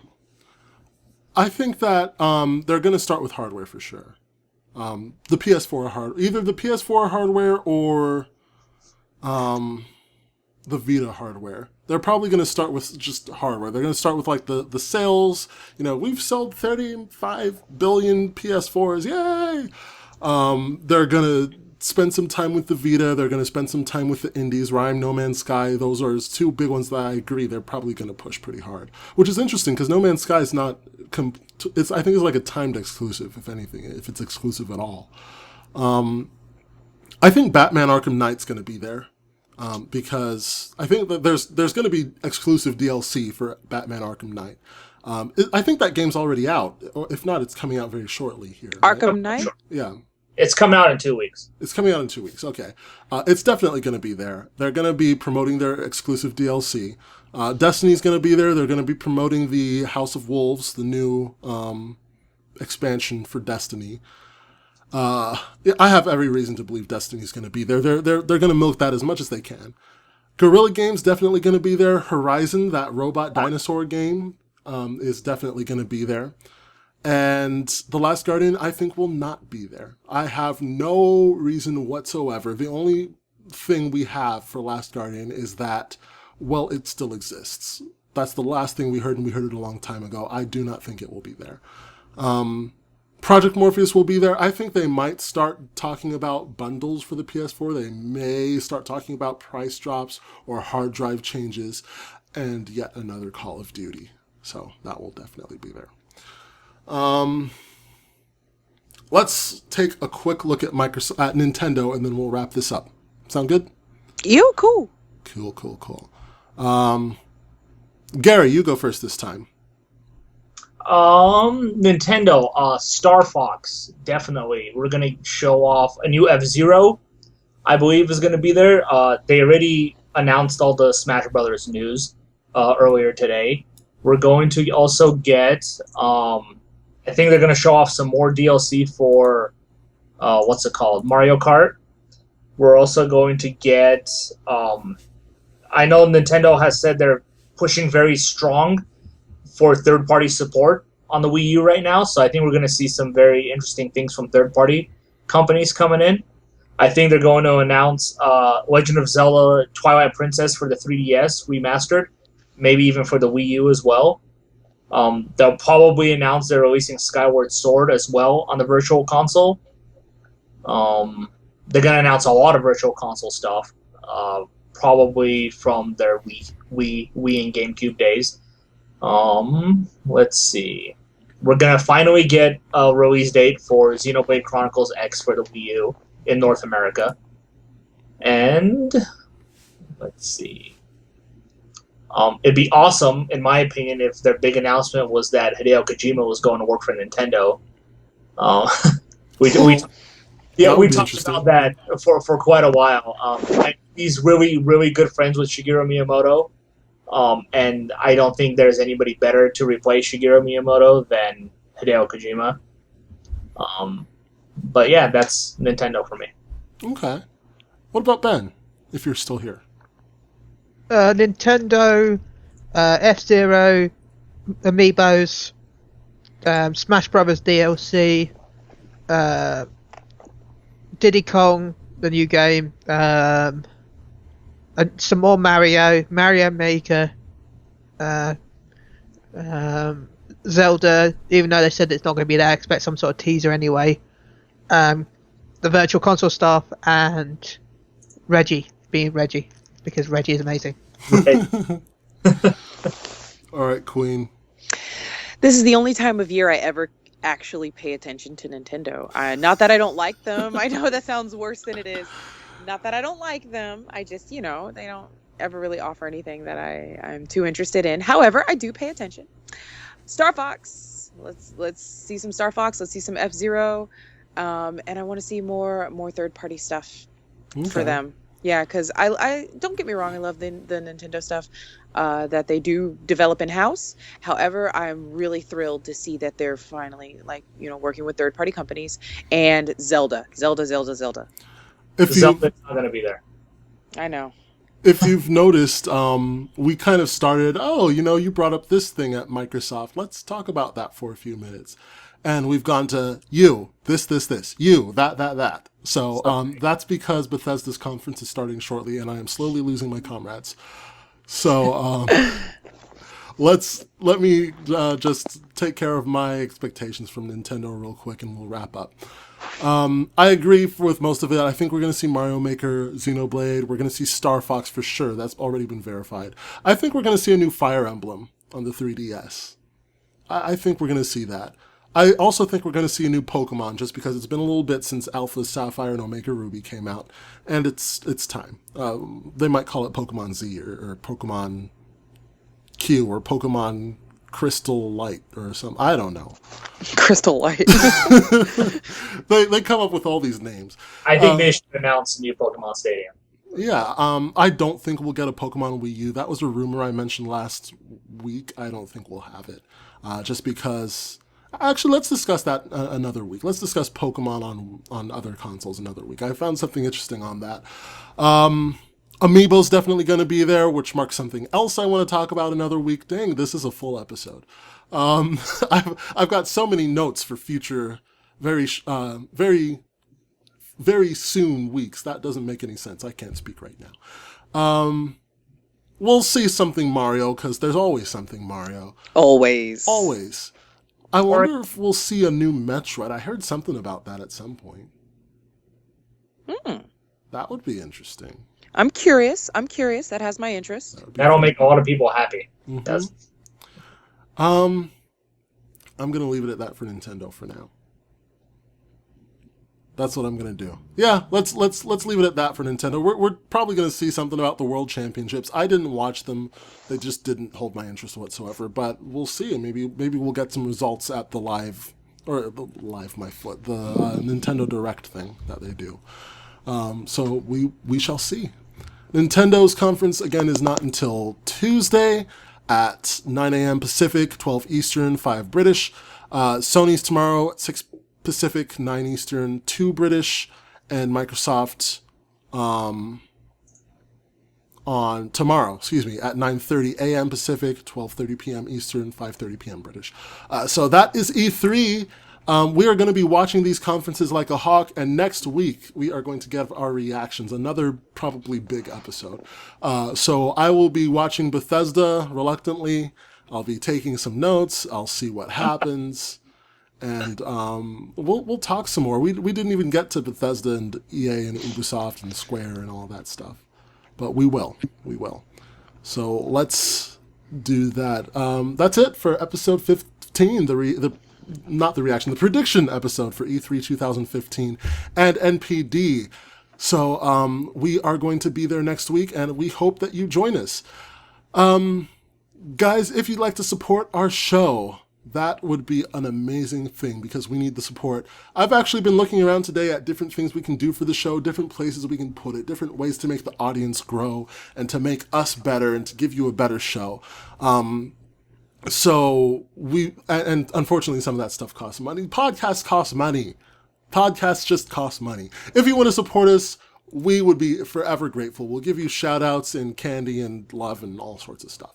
I think that they're going to start with hardware for sure. The PS4 either the PS4 hardware or the Vita hardware. They're probably going to start with just hardware. They're going to start with like the sales. We've sold 35 billion PS4s. Yay! They're going to spend some time with the Vita. They're going to spend some time with the indies. Rhyme, No Man's Sky. Those are two big ones that I agree they're probably going to push pretty hard. Which is interesting because No Man's Sky is not... I think it's like a timed exclusive, if anything, if it's exclusive at all. I think Batman Arkham Knight's going to be there. Because I think that there's going to be exclusive DLC for Batman Arkham Knight. I think that game's already out. Or if not, it's coming out very shortly here. Right? Arkham Knight? Yeah. It's coming out in 2 weeks. It's coming out in 2 weeks. Okay. It's definitely going to be there. They're going to be promoting their exclusive DLC. Destiny's going to be there. They're going to be promoting the House of Wolves, the new expansion for Destiny. I have every reason to believe Destiny's going to be there. They're going to milk that as much as they can. Guerrilla Games definitely going to be there. Horizon, that robot dinosaur game, is definitely going to be there. And The Last Guardian, I think, will not be there. I have no reason whatsoever. The only thing we have for Last Guardian is that, well, it still exists. That's the last thing we heard, and we heard it a long time ago. I do not think it will be there. Project Morpheus will be there. I think they might start talking about bundles for the PS4. They may start talking about price drops or hard drive changes and yet another Call of Duty. So that will definitely be there. Let's take a quick look at Nintendo, and then we'll wrap this up. Sound good? Cool. Cool. Garri, you go first this time. Nintendo, Star Fox, definitely. We're gonna show off a new F-Zero, I believe is gonna be there. They already announced all the Smash Brothers news earlier today. We're going to also get, I think they're gonna show off some more DLC for, what's it called, Mario Kart. We're also going to get, I know Nintendo has said they're pushing very strong for third-party support on the Wii U right now, so I think we're going to see some very interesting things from third-party companies coming in. I think they're going to announce Legend of Zelda Twilight Princess for the 3DS remastered, maybe even for the Wii U as well. They'll probably announce they're releasing Skyward Sword as well on the Virtual Console. They're going to announce a lot of Virtual Console stuff, probably from their Wii and GameCube days. Let's see. We're gonna finally get a release date for Xenoblade Chronicles X for the Wii U in North America. And let's see. It'd be awesome, in my opinion, if their big announcement was that Hideo Kojima was going to work for Nintendo. We talked about that for quite a while. He's really, really good friends with Shigeru Miyamoto. And I don't think there's anybody better to replace Shigeru Miyamoto than Hideo Kojima. But yeah, that's Nintendo for me. Okay. What about Ben, if you're still here? Nintendo, F-Zero, Amiibos, Smash Brothers DLC, Diddy Kong, the new game, and some more Mario Maker, Zelda, even though they said it's not going to be there, I expect some sort of teaser anyway. The Virtual Console stuff, and Reggie, because Reggie is amazing. Alright, Queen. This is the only time of year I ever actually pay attention to Nintendo. Not that I don't like them. I know that sounds worse than it is. Not that I don't like them. I just, they don't ever really offer anything that I'm too interested in. However, I do pay attention. Star Fox. Let's see some Star Fox. Let's see some F-Zero. And I want to see more third-party stuff for them. Yeah, because I don't get me wrong, I love the Nintendo stuff that they do develop in-house. However, I'm really thrilled to see that they're finally working with third-party companies. And Zelda. Zelda's not going to be there. I know. if you've noticed, we kind of started, you brought up this thing at Microsoft. Let's talk about that for a few minutes. And we've gone to you, this, you, that. So that's because Bethesda's conference is starting shortly, and I am slowly losing my comrades. So let me just take care of my expectations from Nintendo real quick, and we'll wrap up. I agree with most of it. I think we're going to see Mario Maker, Xenoblade. We're going to see Star Fox for sure. That's already been verified. I think we're going to see a new Fire Emblem on the 3DS. I think we're going to see that. I also think we're going to see a new Pokemon, just because it's been a little bit since Alpha Sapphire and Omega Ruby came out, and it's time. They might call it Pokemon Z or Pokemon Q or Pokemon Crystal Light or something. I don't know. Crystal Light. They come up with all these names. I think they should announce a new Pokemon Stadium. Yeah, I don't think we'll get a Pokemon Wii U. That was a rumor I mentioned last week. I don't think we'll have it. Just because... Actually, let's discuss that another week. Let's discuss Pokemon on other consoles another week. I found something interesting on that. Amiibo's definitely going to be there, which marks something else I want to talk about another week. Dang, this is a full episode. I've got so many notes for future, very soon weeks. That doesn't make any sense. I can't speak right now. We'll see something Mario, because there's always something Mario. Always. I wonder if we'll see a new Metroid. I heard something about that at some point. That would be interesting. I'm curious. That has my interest. That'll make a lot of people happy. Mm-hmm. I'm gonna leave it at that for Nintendo for now. That's what I'm gonna do. Yeah, let's leave it at that for Nintendo. We're probably gonna see something about the World Championships. I didn't watch them; they just didn't hold my interest whatsoever. But we'll see. Maybe we'll get some results at the Nintendo Direct thing that they do. So we shall see. Nintendo conference again is not until Tuesday at 9 a.m. Pacific, 12 Eastern, 5 British. Sony's tomorrow at 6 Pacific, 9 Eastern, 2 British, and Microsoft on tomorrow, at 9:30 a.m. Pacific, 12:30 p.m. Eastern, 5:30 p.m. British. So that is E3. We are going to be watching these conferences like a hawk, and next week we are going to give our reactions, another probably big episode. So I will be watching Bethesda reluctantly. I'll be taking some notes. I'll see what happens. And we'll talk some more. We didn't even get to Bethesda and EA and Ubisoft and Square and all that stuff, but we will. So let's do that. That's it for episode 15. The prediction episode for E3 2015 and NPD. So we are going to be there next week, and we hope that you join us. Guys, if you'd like to support our show, that would be an amazing thing, because we need the support. I've actually been looking around today at different things we can do for the show, different places we can put it, different ways to make the audience grow and to make us better and to give you a better show. So and unfortunately some of that stuff costs money. Podcasts cost money. Podcasts just cost money. If you want to support us, we would be forever grateful. We'll give you shout outs and candy and love and all sorts of stuff.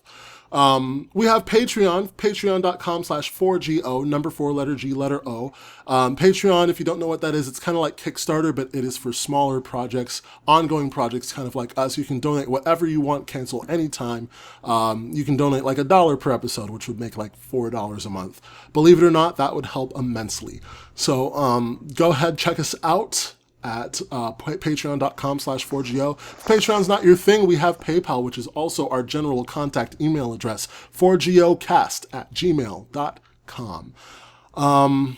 We have Patreon, patreon.com/4GO, number 4, letter G, letter O. Patreon, if you don't know what that is, it's kind of like Kickstarter, but it is for smaller projects, ongoing projects, kind of like us. You can donate whatever you want, cancel anytime. You can donate like $1 per episode, which would make like $4 a month. Believe it or not, that would help immensely. So, go ahead, check us out at patreon.com/4GO. If Patreon's not your thing, we have PayPal, which is also our general contact email address, 4GOcast@gmail.com.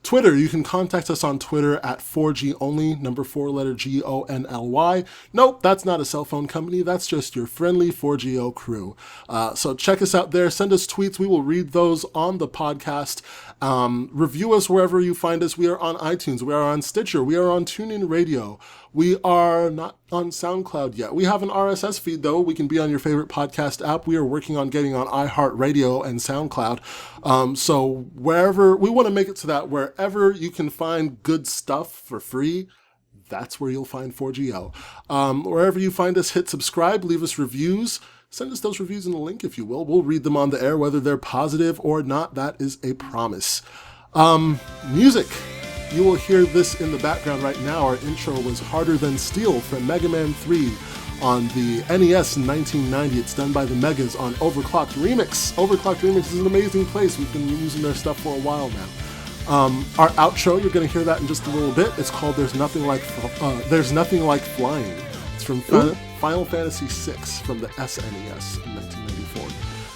Twitter, you can contact us on Twitter at 4G only, number 4, letter GONLY. Nope, that's not a cell phone company. That's just your friendly 4GO crew. So check us out there. Send us tweets. We will read those on the podcast. Review us wherever you find us. We are on iTunes. We are on Stitcher. We are on TuneIn Radio. We are not on SoundCloud yet. We have an RSS feed, though. We can be on your favorite podcast app. We are working on getting on iHeartRadio and SoundCloud. So wherever, we want to make it so that wherever you can find good stuff for free, that's where you'll find 4GL. Wherever you find us, hit subscribe, leave us reviews. Send us those reviews in the link, if you will. We'll read them on the air, whether they're positive or not. That is a promise. Music. You will hear this in the background right now. Our intro was Harder Than Steel from Mega Man 3 on the NES in 1990. It's done by the Megas on Overclocked Remix. Overclocked Remix is an amazing place. We've been using their stuff for a while now. Our outro, you're going to hear that in just a little bit. It's called There's Nothing Like Flying. It's from Final Fantasy VI from the SNES in 1994.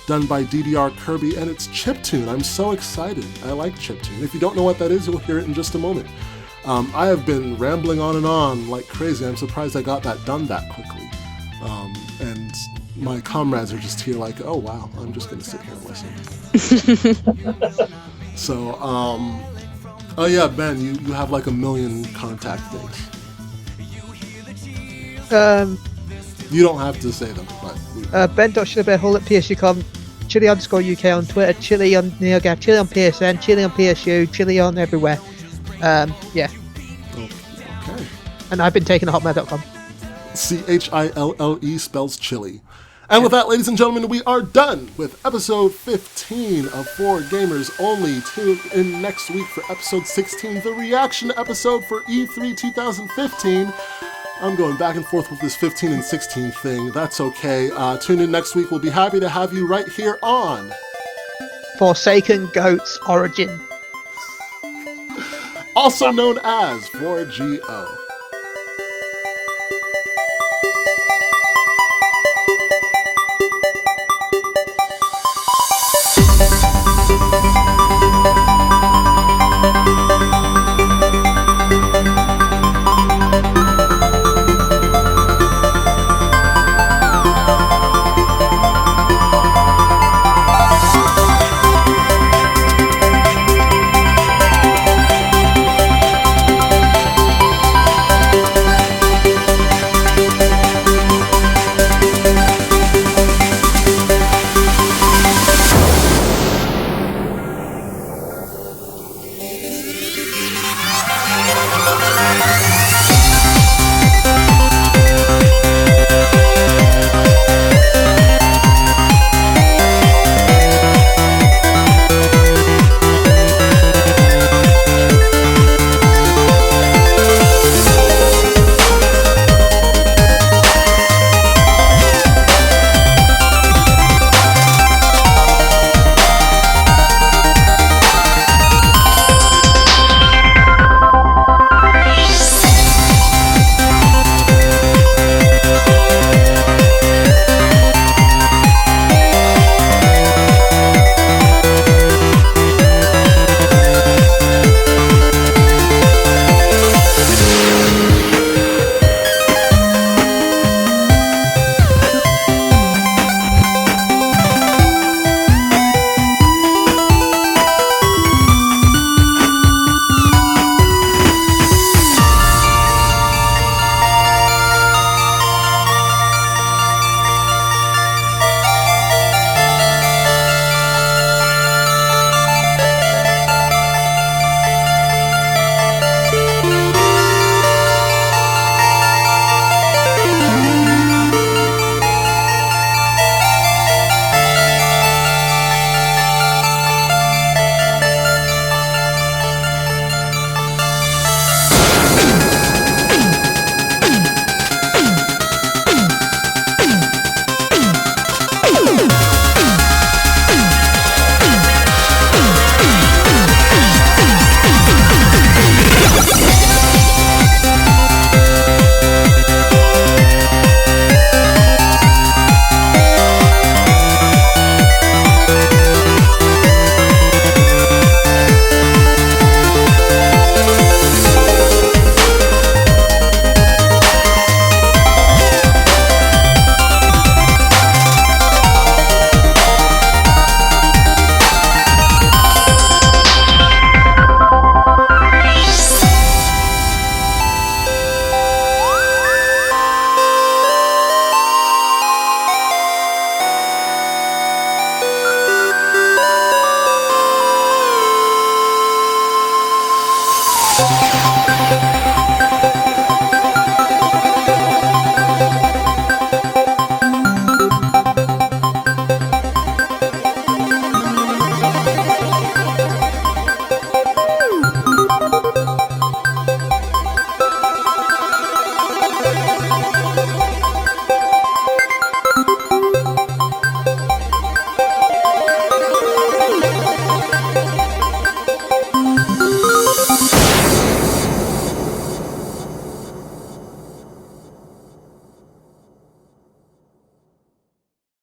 Done by DDR Kirby, and it's chiptune. I'm so excited. I like chiptune. If you don't know what that is, you'll hear it in just a moment. I have been rambling on and on like crazy. I'm surprised I got that done that quickly. And my comrades are just here like, oh wow, I'm just going to sit here and listen. So, oh yeah, Ben, you have like a million contact things. You don't have to say them, but... Ben.Shillerbearhall at PSUcom, Chili_UK on Twitter, Chili on NeoGaf, Chili on PSN, Chili on PSU, Chili on everywhere. Yeah. Okay. And I've been taking hotmail.com. CHILLE spells chili. And with that, ladies and gentlemen, we are done with episode 15 of 4 Gamers Only. Tune in next week for episode 16, the reaction episode for E3 2015. I'm going back and forth with this 15 and 16 thing. That's okay. Tune in next week. We'll be happy to have you right here on Forsaken Goats Origin. Also known as 4GO.